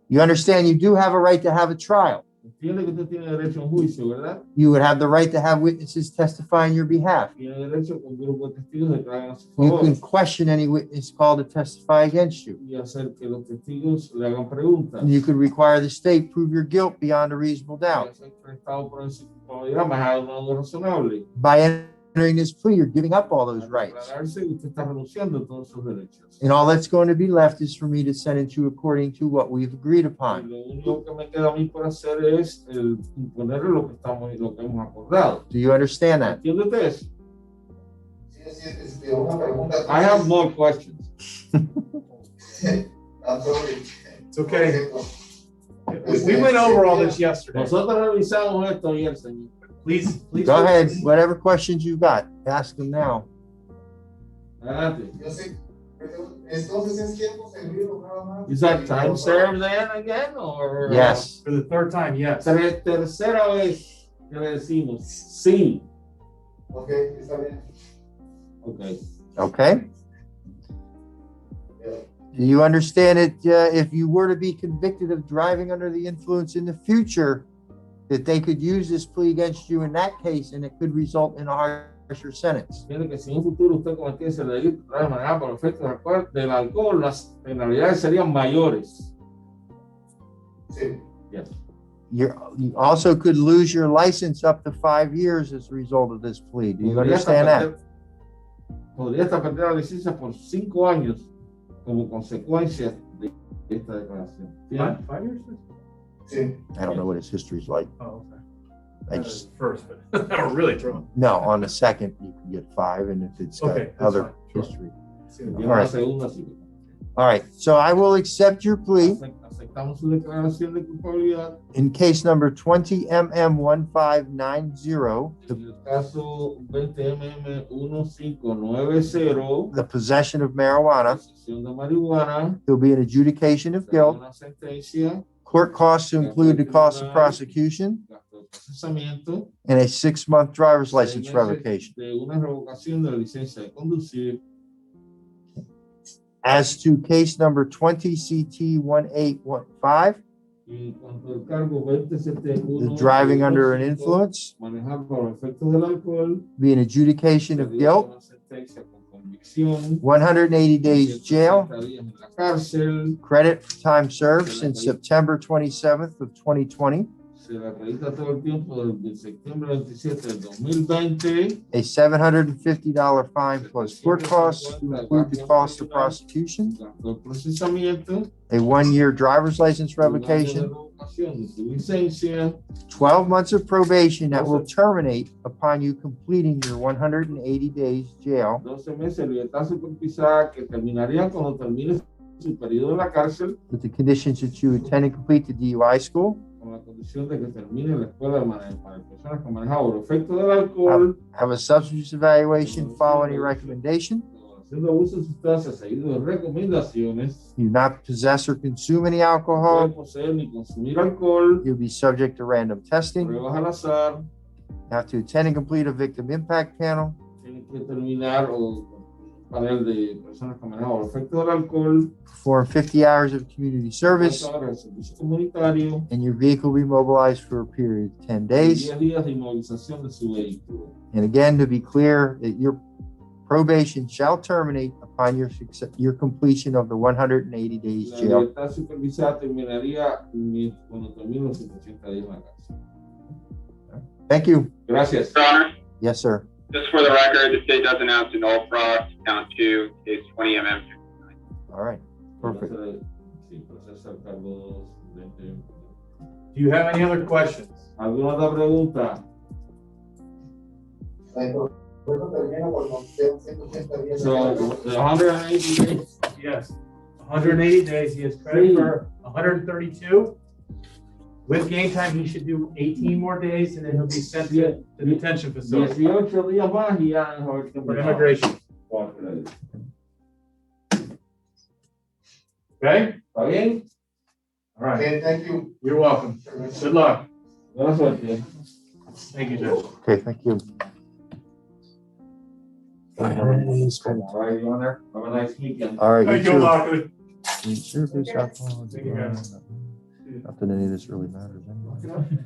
You understand you do have a right to have a trial. Entiende que usted tiene derecho a un juicio, ¿verdad? You would have the right to have witnesses testify on your behalf. Tiene derecho a que un grupo de testigos declaren a su You favor can question any witness called to testify against you. y hacer que los testigos le hagan preguntas. You could require the state prove your guilt beyond a reasonable Y doubt. hacer que el Estado por su culpabilidad más a algo razonable. By entering this plea, you're giving up all those Al rights. declararse, usted está renunciando a todos sus derechos. And all that's going to be left is for me to sentence you according to what we've agreed Y upon. lo único que me queda a mí por hacer es imponerle lo que hemos acordado. Do you understand that? ¿Entiende usted eso? Sí, una pregunta. I have more questions. I'm sorry. It's okay. We went over all this yesterday. Nosotros revisamos esto ayer, señor. Please. Go ahead. Whatever questions you've got, ask them now. Adelante. Yo sé, pero entonces es tiempo servido nada más. Is that time served then again, or? Yes. For the third time, yes. Tercera vez que le decimos sí. Ok, está bien. Okay. Okay? Do you understand it? If you were to be convicted of driving under the influence in the future, that they could use this plea against you in that case, and it could result in a harsher sentence. Tiene que si en un futuro usted cometiese el delito de manera por efecto del alcohol, las penalidades serían mayores. Sí. Yes. You also could lose your license up to 5 years as a result of this plea. Do you understand that? Podría hasta perder la licencia por 5 años como consecuencia de esta declaración. ¿Sí? 5 years? Sí. I don't know what his history's like. Oh, okay. I Not just, at first, but that were really thrown. no, on the second, you can get 5, and if it's got Okay, that's other fine. Sure. history. Sí, Y no. en All la right. segunda, sí. All right, so I will accept your plea Aceptamos su declaración de culpabilidad. in case number 20MM1590, En el caso 20MM1590, the possession of marijuana. posesión de marihuana, There'll be an adjudication of guilt. una sentencia, Court costs to include the cost of prosecution gasto de procesamiento, and a 6-month driver's 6 license meses revocation. de una revocación de la licencia de conducir. As to case number 20CT1815, Y en cuanto al cargo 2071, the driving under an influence, manejar bajo efectos del alcohol, be an adjudication of guilt, una sentencia con convicción, 180 days jail, 180 días en la cárcel, credit for time served since September 27th of 2020, se le acredita todo el tiempo del septiembre 27 del 2020, a $750 fine plus court costs to include the cost of prosecution, gasto de procesamiento, a 1-year driver's license un año de revocation, revocación de su licencia, 12 months of probation that will terminate upon you completing your 180 days jail, 12 meses de libertad supervisada que terminaría cuando termine su periodo en la cárcel, with the conditions that you attend and complete the DUI school, con la condición de que termine la escuela de manejo para personas que manejan por efecto del alcohol, have a substance evaluation, follow any recommendation, haciendo abuso de sustancias seguido de recomendaciones, you do not possess or consume any no alcohol, puede poseer ni consumir alcohol, you'll be subject to random testing, pruebas al azar, have to attend and complete a victim impact panel, tiene que terminar o un panel de personas que manejan por efecto del alcohol, perform 50 hours of community service, 50 horas de servicio comunitario, and your vehicle be mobilized for a period of 10 days. 10 días de inmovilización de su vehículo. And again, to be clear, that your probation shall terminate upon your completion of the 180 days La jail. libertad supervisada terminaría cuando termine los 180 días en la cárcel. Thank you. Gracias. Your Honor, Yes, sir. just for the record, the state does announce a null fraud, count 2, case 20MM. All right. Perfect. Sí, procesa el cargo 20. Do you have any other questions? ¿Alguna otra pregunta? So, the 180 days. Yes. 180 days, he has credit for 132. With game time, he should do 18 more days, and then he'll be sent to the detention facility 18 días más y ya mejor for immigration. Okay? ¿Está bien? All right. Okay, thank you. You're welcome. Good luck. Buena suerte. Thank you, Judge. Okay, thank you. All right, Your Honor. Have a nice weekend. All right. Thank You you, too. Lockley. Service alcohol. Thank you, guys. Not that any of this really matters anyway.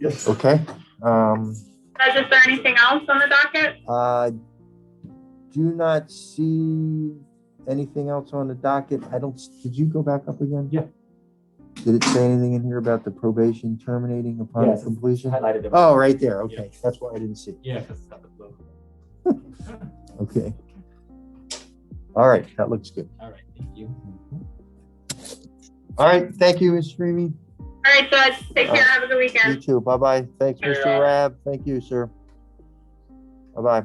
Yes. Okay. Judge, is there anything else on the docket? Do not see anything else on the docket. Did you go back up again? Yeah. Did it say anything in here about the probation terminating upon Yes, completion? Highlighted it. Oh, right there. Okay. That's why I didn't see it. Yeah, because it's got the blue. Okay. All right. That looks good. All right, thank you. All right. Thank you, Ms. Freemy. All right, Judge, take care, have a good You weekend. too. Bye-bye. Thanks, Sure. Mr. Rab. Thank you, sir. Bye-bye.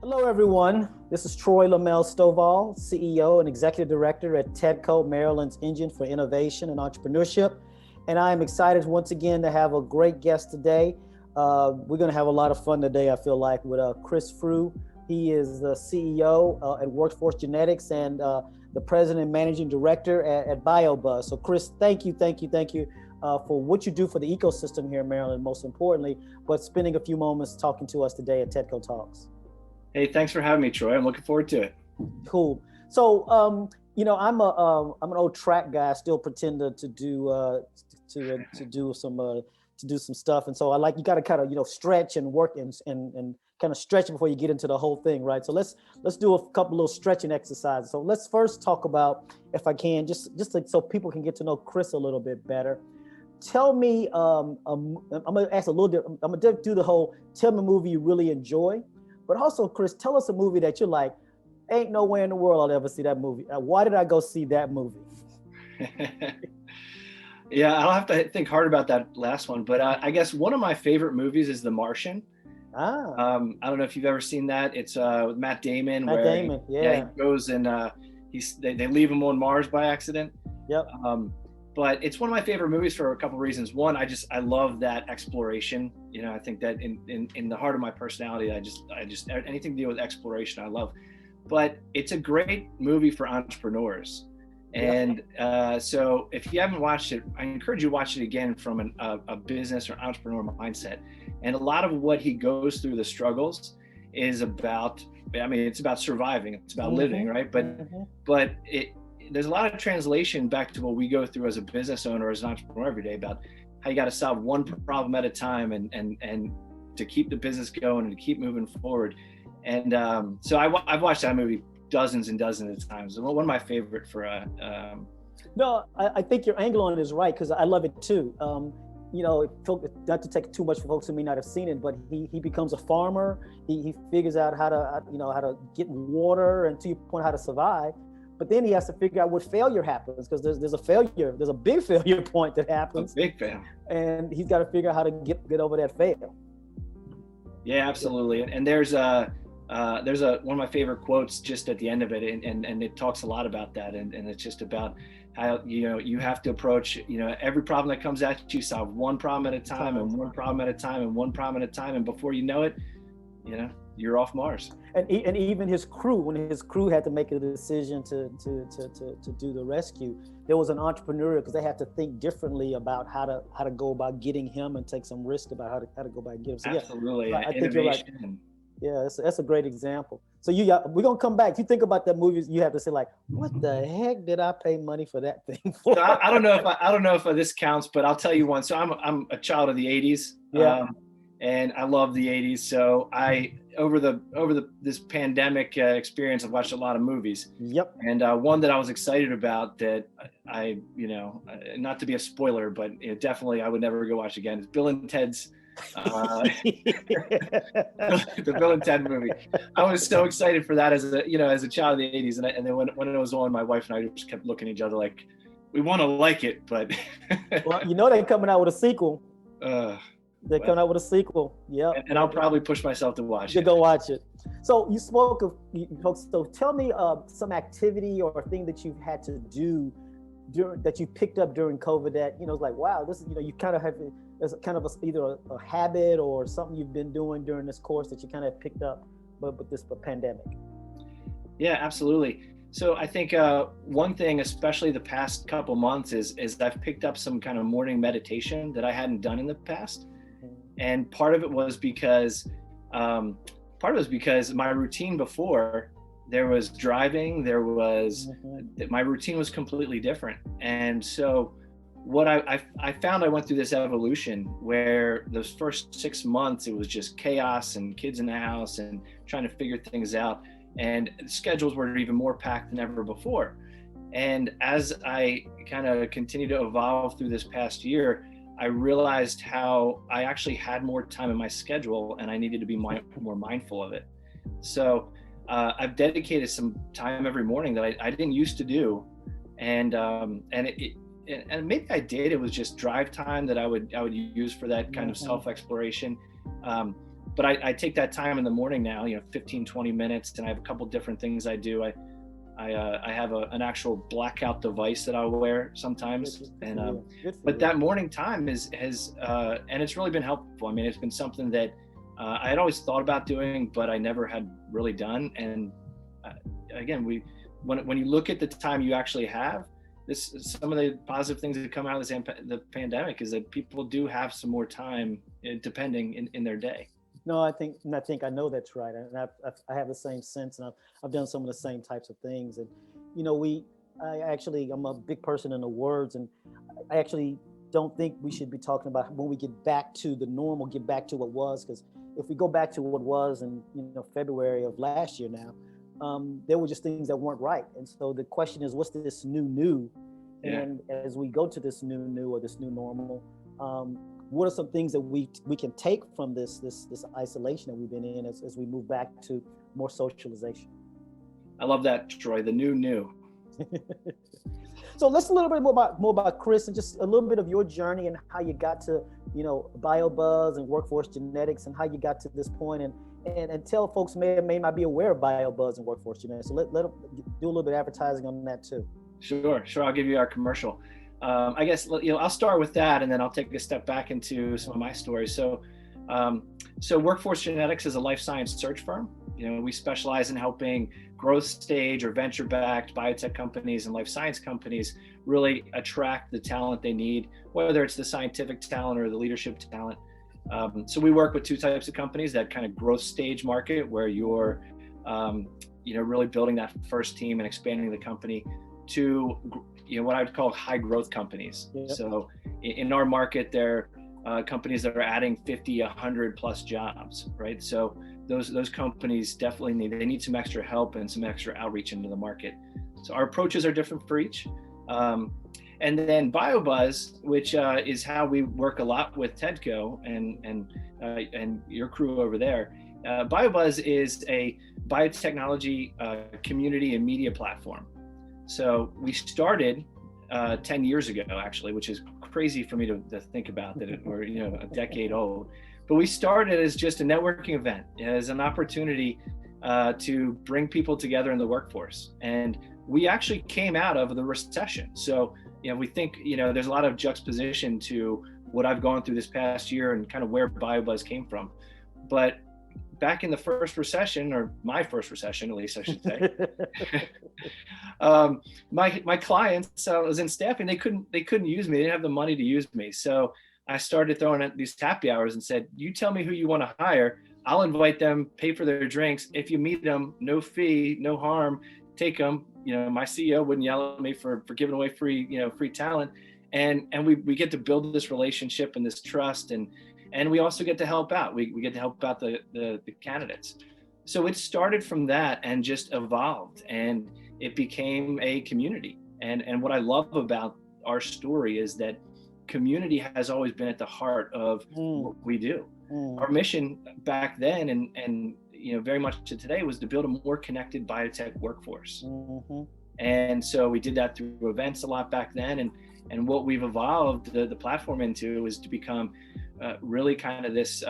Hello, everyone. This is Troy Lamel Stovall, CEO and Executive Director at TEDCO, Maryland's Engine for Innovation and Entrepreneurship. And I am excited once again to have a great guest today. We're going to have a lot of fun today, I feel like, with Chris Frew. He is the CEO at Workforce Genetics and the the president and managing director at BioBuzz. So Chris, thank you for what you do for the ecosystem here in Maryland, most importantly, but spending a few moments talking to us today at TEDCO Talks. Hey, thanks for having me, Troy. I'm looking forward to it. Cool. So, you know, I'm an old track guy. I still pretend to do some stuff, and so I like, you got to kind of, you know, stretch and work and kind of stretch before you get into the whole thing, right? So let's do a couple little stretching exercises. So let's first talk about, if I can, just so people can get to know Chris a little bit better. Tell me, I'm gonna ask a little bit. I'm gonna do the whole tell me a movie you really enjoy, but also, Chris, tell us a movie that you're like, ain't no way in the world I'll ever see that movie. Why did I go see that movie? Yeah, I'll have to think hard about that last one, but I guess one of my favorite movies is The Martian. I don't know if you've ever seen that. It's with Matt Damon. He goes and they leave him on Mars by accident. Yep. But it's one of my favorite movies for a couple reasons. One, I love that exploration. You know, I think that in the heart of my personality, I just anything to do with exploration, I love. But it's a great movie for entrepreneurs. And so if you haven't watched it, I encourage you to watch it again from a business or entrepreneur mindset. And a lot of what he goes through, the struggles, is about, I mean, it's about surviving, it's about living, right? But there's a lot of translation back to what we go through as a business owner, as an entrepreneur every day, about how you got to solve one problem at a time and to keep the business going and to keep moving forward. And so I've watched that movie dozens and dozens of times. One of my favorite for No, I think your angle on it is right, because I love it too. You know, not to take too much for folks who may not have seen it, but he becomes a farmer. He figures out how to get water, and to your point, how to survive. But then he has to figure out what failure happens, because there's a big failure point that happens. A big fail. And he's got to figure out how to get over that fail. Yeah, absolutely. And there's one of my favorite quotes just at the end of it, and it talks a lot about that, and it's just about how, you know, you have to approach, you know, every problem that comes at you, solve one problem at a time, and one problem at a time, and one problem at a time, and before you know it, you know, you're off Mars. And even his crew, when his crew had to make a decision to do the rescue, there was an entrepreneur, because they had to think differently about how to go about getting him and take some risk about how to go about getting him. So, absolutely, I think you're right. Yeah, that's a great example. So we're gonna come back. If you think about that movie, you have to say, like, what the heck did I pay money for that thing for? So I don't know if this counts, but I'll tell you one. So I'm a child of the '80s. Yeah. And I love the '80s. So over this pandemic experience, I've watched a lot of movies. Yep. And one that I was excited about that I not to be a spoiler, but definitely I would never go watch again, is Bill and Ted's. The Bill and Ted movie. I was so excited for that as a child of the '80s, and then when it was on, my wife and I just kept looking at each other like, we want to like it, but well, you know, they're coming out with a sequel. They're coming out with a sequel. Yeah. And I'll probably push myself to watch it. You go watch it. So you spoke of folks. So tell me some activity or thing that you've had to do that you picked up during COVID that, you know, like, wow, this is, you know, you kind of have as kind of either a habit or something you've been doing during this course that you kind of picked up with this pandemic. Yeah, absolutely. So I think one thing, especially the past couple months, is I've picked up some kind of morning meditation that I hadn't done in the past. And part of it was because my routine before, there was driving, my routine was completely different. And so what I found, I went through this evolution where those first 6 months, it was just chaos and kids in the house and trying to figure things out. And schedules were even more packed than ever before. And as I kind of continued to evolve through this past year, I realized how I actually had more time in my schedule and I needed to be more mindful of it. So I've dedicated some time every morning that I didn't used to do. And maybe I did, it was just drive time that I would use for that kind of self-exploration. But I take that time in the morning now, 15, 20 minutes, and I have a couple different things I do. I have an actual blackout device that I'll wear sometimes. And but that morning time has and it's really been helpful. I mean, it's been something that I had always thought about doing, but I never had really done. And again, when you look at the time you actually have, some of the positive things that come out of the pandemic is that people do have some more time, depending in their day. No, I think I know that's right, and I have the same sense, and I've done some of the same types of things, and you know, I'm a big person in the words, and I actually don't think we should be talking about when we get back to the normal, get back to what was, because if we go back to what was in February of last year now, there were just things that weren't right, and so the question is, what's this new? Yeah. And as we go to this new or this new normal, what are some things that we can take from this isolation that we've been in as we move back to more socialization? I love that, Troy. The new. So let's a little bit more about Chris, and just a little bit of your journey and how you got to BioBuzz and workforce genetics, and how you got to this point, and tell folks may not be aware of BioBuzz and workforce genetics. So let them do a little bit of advertising on that too. Sure. I'll give you our commercial. I guess I'll start with that, and then I'll take a step back into some of my stories. So Workforce Genetics is a life science search firm. We specialize in helping growth stage or venture-backed biotech companies and life science companies really attract the talent they need, whether it's the scientific talent or the leadership talent. So we work with two types of companies: that kind of growth stage market where you're, really building that first team and expanding the company, to what I would call high growth companies. Yep. So in our market, they're companies that are adding 50, 100 plus jobs, right? So those companies definitely need some extra help and some extra outreach into the market. So our approaches are different for each. And then BioBuzz, which is how we work a lot with TEDCO and your crew over there. BioBuzz is a biotechnology community and media platform. So we started 10 years ago, actually, which is crazy for me to think about that we're a decade old. But we started as just a networking event, as an opportunity to bring people together in the workforce. And we actually came out of the recession. So we think there's a lot of juxtaposition to what I've gone through this past year and kind of where BioBuzz came from. But back in the first recession, or my first recession, at least I should say, my clients, I was in staffing, they couldn't use me. They didn't have the money to use me. So I started throwing out these happy hours and said, you tell me who you want to hire. I'll invite them, pay for their drinks. If you meet them, no fee, no harm, take them. My CEO wouldn't yell at me for giving away free talent. And we get to build this relationship and this trust, and we also get to help out. We get to help out the candidates. So it started from that and just evolved, and it became a community. And what I love about our story is that community has always been at the heart of what we do. Our mission back then and very much to today was to build a more connected biotech workforce. And so we did that through events a lot back then, and what we've evolved the platform into is to become really kind of this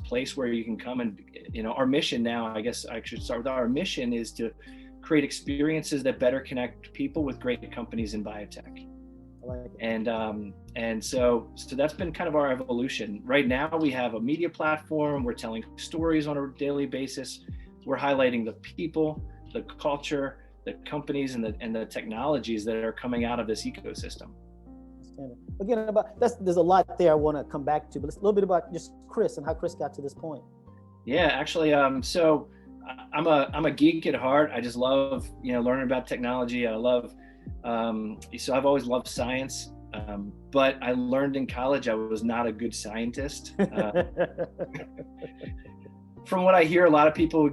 place where you can come and our mission now, I guess I should start with our mission, is to create experiences that better connect people with great companies in biotech. And so that's been kind of our evolution. Right now we have a media platform. We're telling stories on a daily basis. We're highlighting the people, the culture, the companies, and the technologies that are coming out of this ecosystem. Again, there's a lot there I want to come back to, but it's a little bit about just Chris and how Chris got to this point. Yeah, actually, so I'm a geek at heart. I just love learning about technology. I love so I've always loved science, but I learned in college I was not a good scientist. From what I hear, a lot of people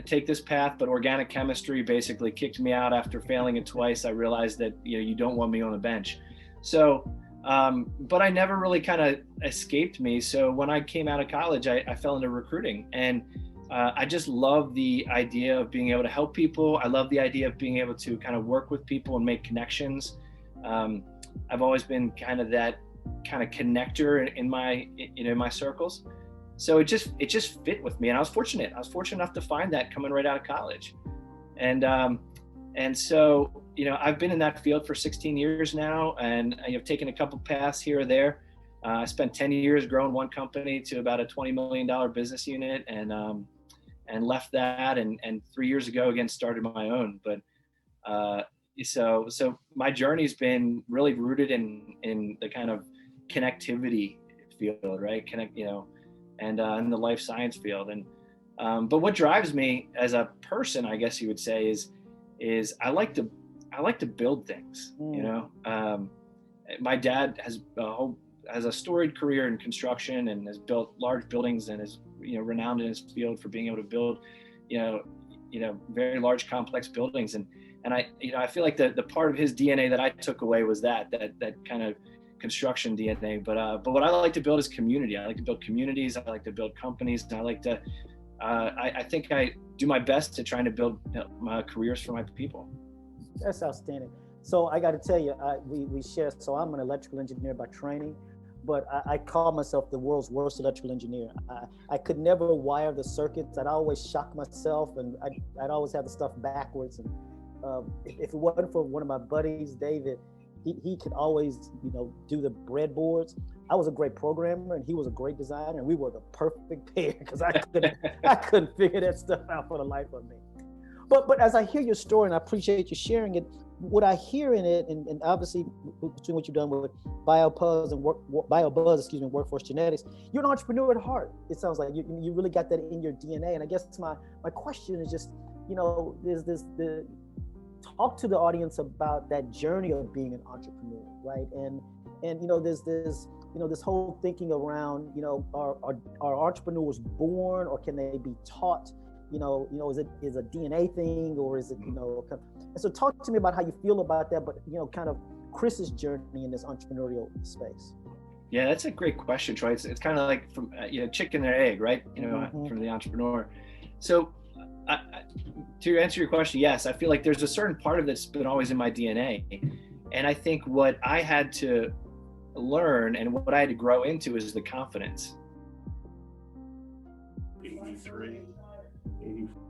take this path, but organic chemistry basically kicked me out after failing it twice. I realized that you don't want me on the bench. So, but I never really kind of escaped me. So when I came out of college, I fell into recruiting, and I just love the idea of being able to help people. I love the idea of being able to kind of work with people and make connections. I've always been kind of that kind of connector in my circles. So it just fit with me, and I was fortunate enough to find that coming right out of college. And so, I've been in that field for 16 years now, and I've taken a couple paths here or there. I spent 10 years growing one company to about a $20 million business unit, and left that, and 3 years ago again started my own. But So my journey's been really rooted in the kind of connectivity field, right? And in the life science field. And but what drives me as a person, I guess you would say, is I like to build things. You know, my dad has a storied career in construction and has built large buildings and is renowned in his field for being able to build very large complex buildings. And I feel like the part of his DNA that I took away was that kind of construction DNA. But what I like to build is community. I like to build communities. I like to build companies. And I like to I think I do my best to trying to build my careers for my people. That's outstanding. So I got to tell you, we share. So I'm an electrical engineer by training, but I call myself the world's worst electrical engineer. I could never wire the circuits. I'd always shock myself, and I'd always have the stuff backwards. And if it wasn't for one of my buddies, David, he could always do the breadboards. I was a great programmer, and he was a great designer, and we were the perfect pair because I couldn't figure that stuff out for the life of me. But as I hear your story, and I appreciate you sharing it, what I hear in it, and obviously between what you've done with BioBuzz and workforce genetics, you're an entrepreneur at heart. It sounds like you really got that in your DNA. And I guess my question is just, talk to the audience about that journey of being an entrepreneur, right? And there's this whole thinking around, are entrepreneurs born, or can they be taught? Is it a DNA thing, or is it, and so talk to me about how you feel about that, but kind of Chris's journey in this entrepreneurial space. Yeah, that's a great question, Troy. It's kind of like from chicken or egg, right? From the entrepreneur. So to answer your question, yes, I feel like there's a certain part of that's been always in my DNA. And I think what I had to learn and what I had to grow into is the confidence. 83, 84.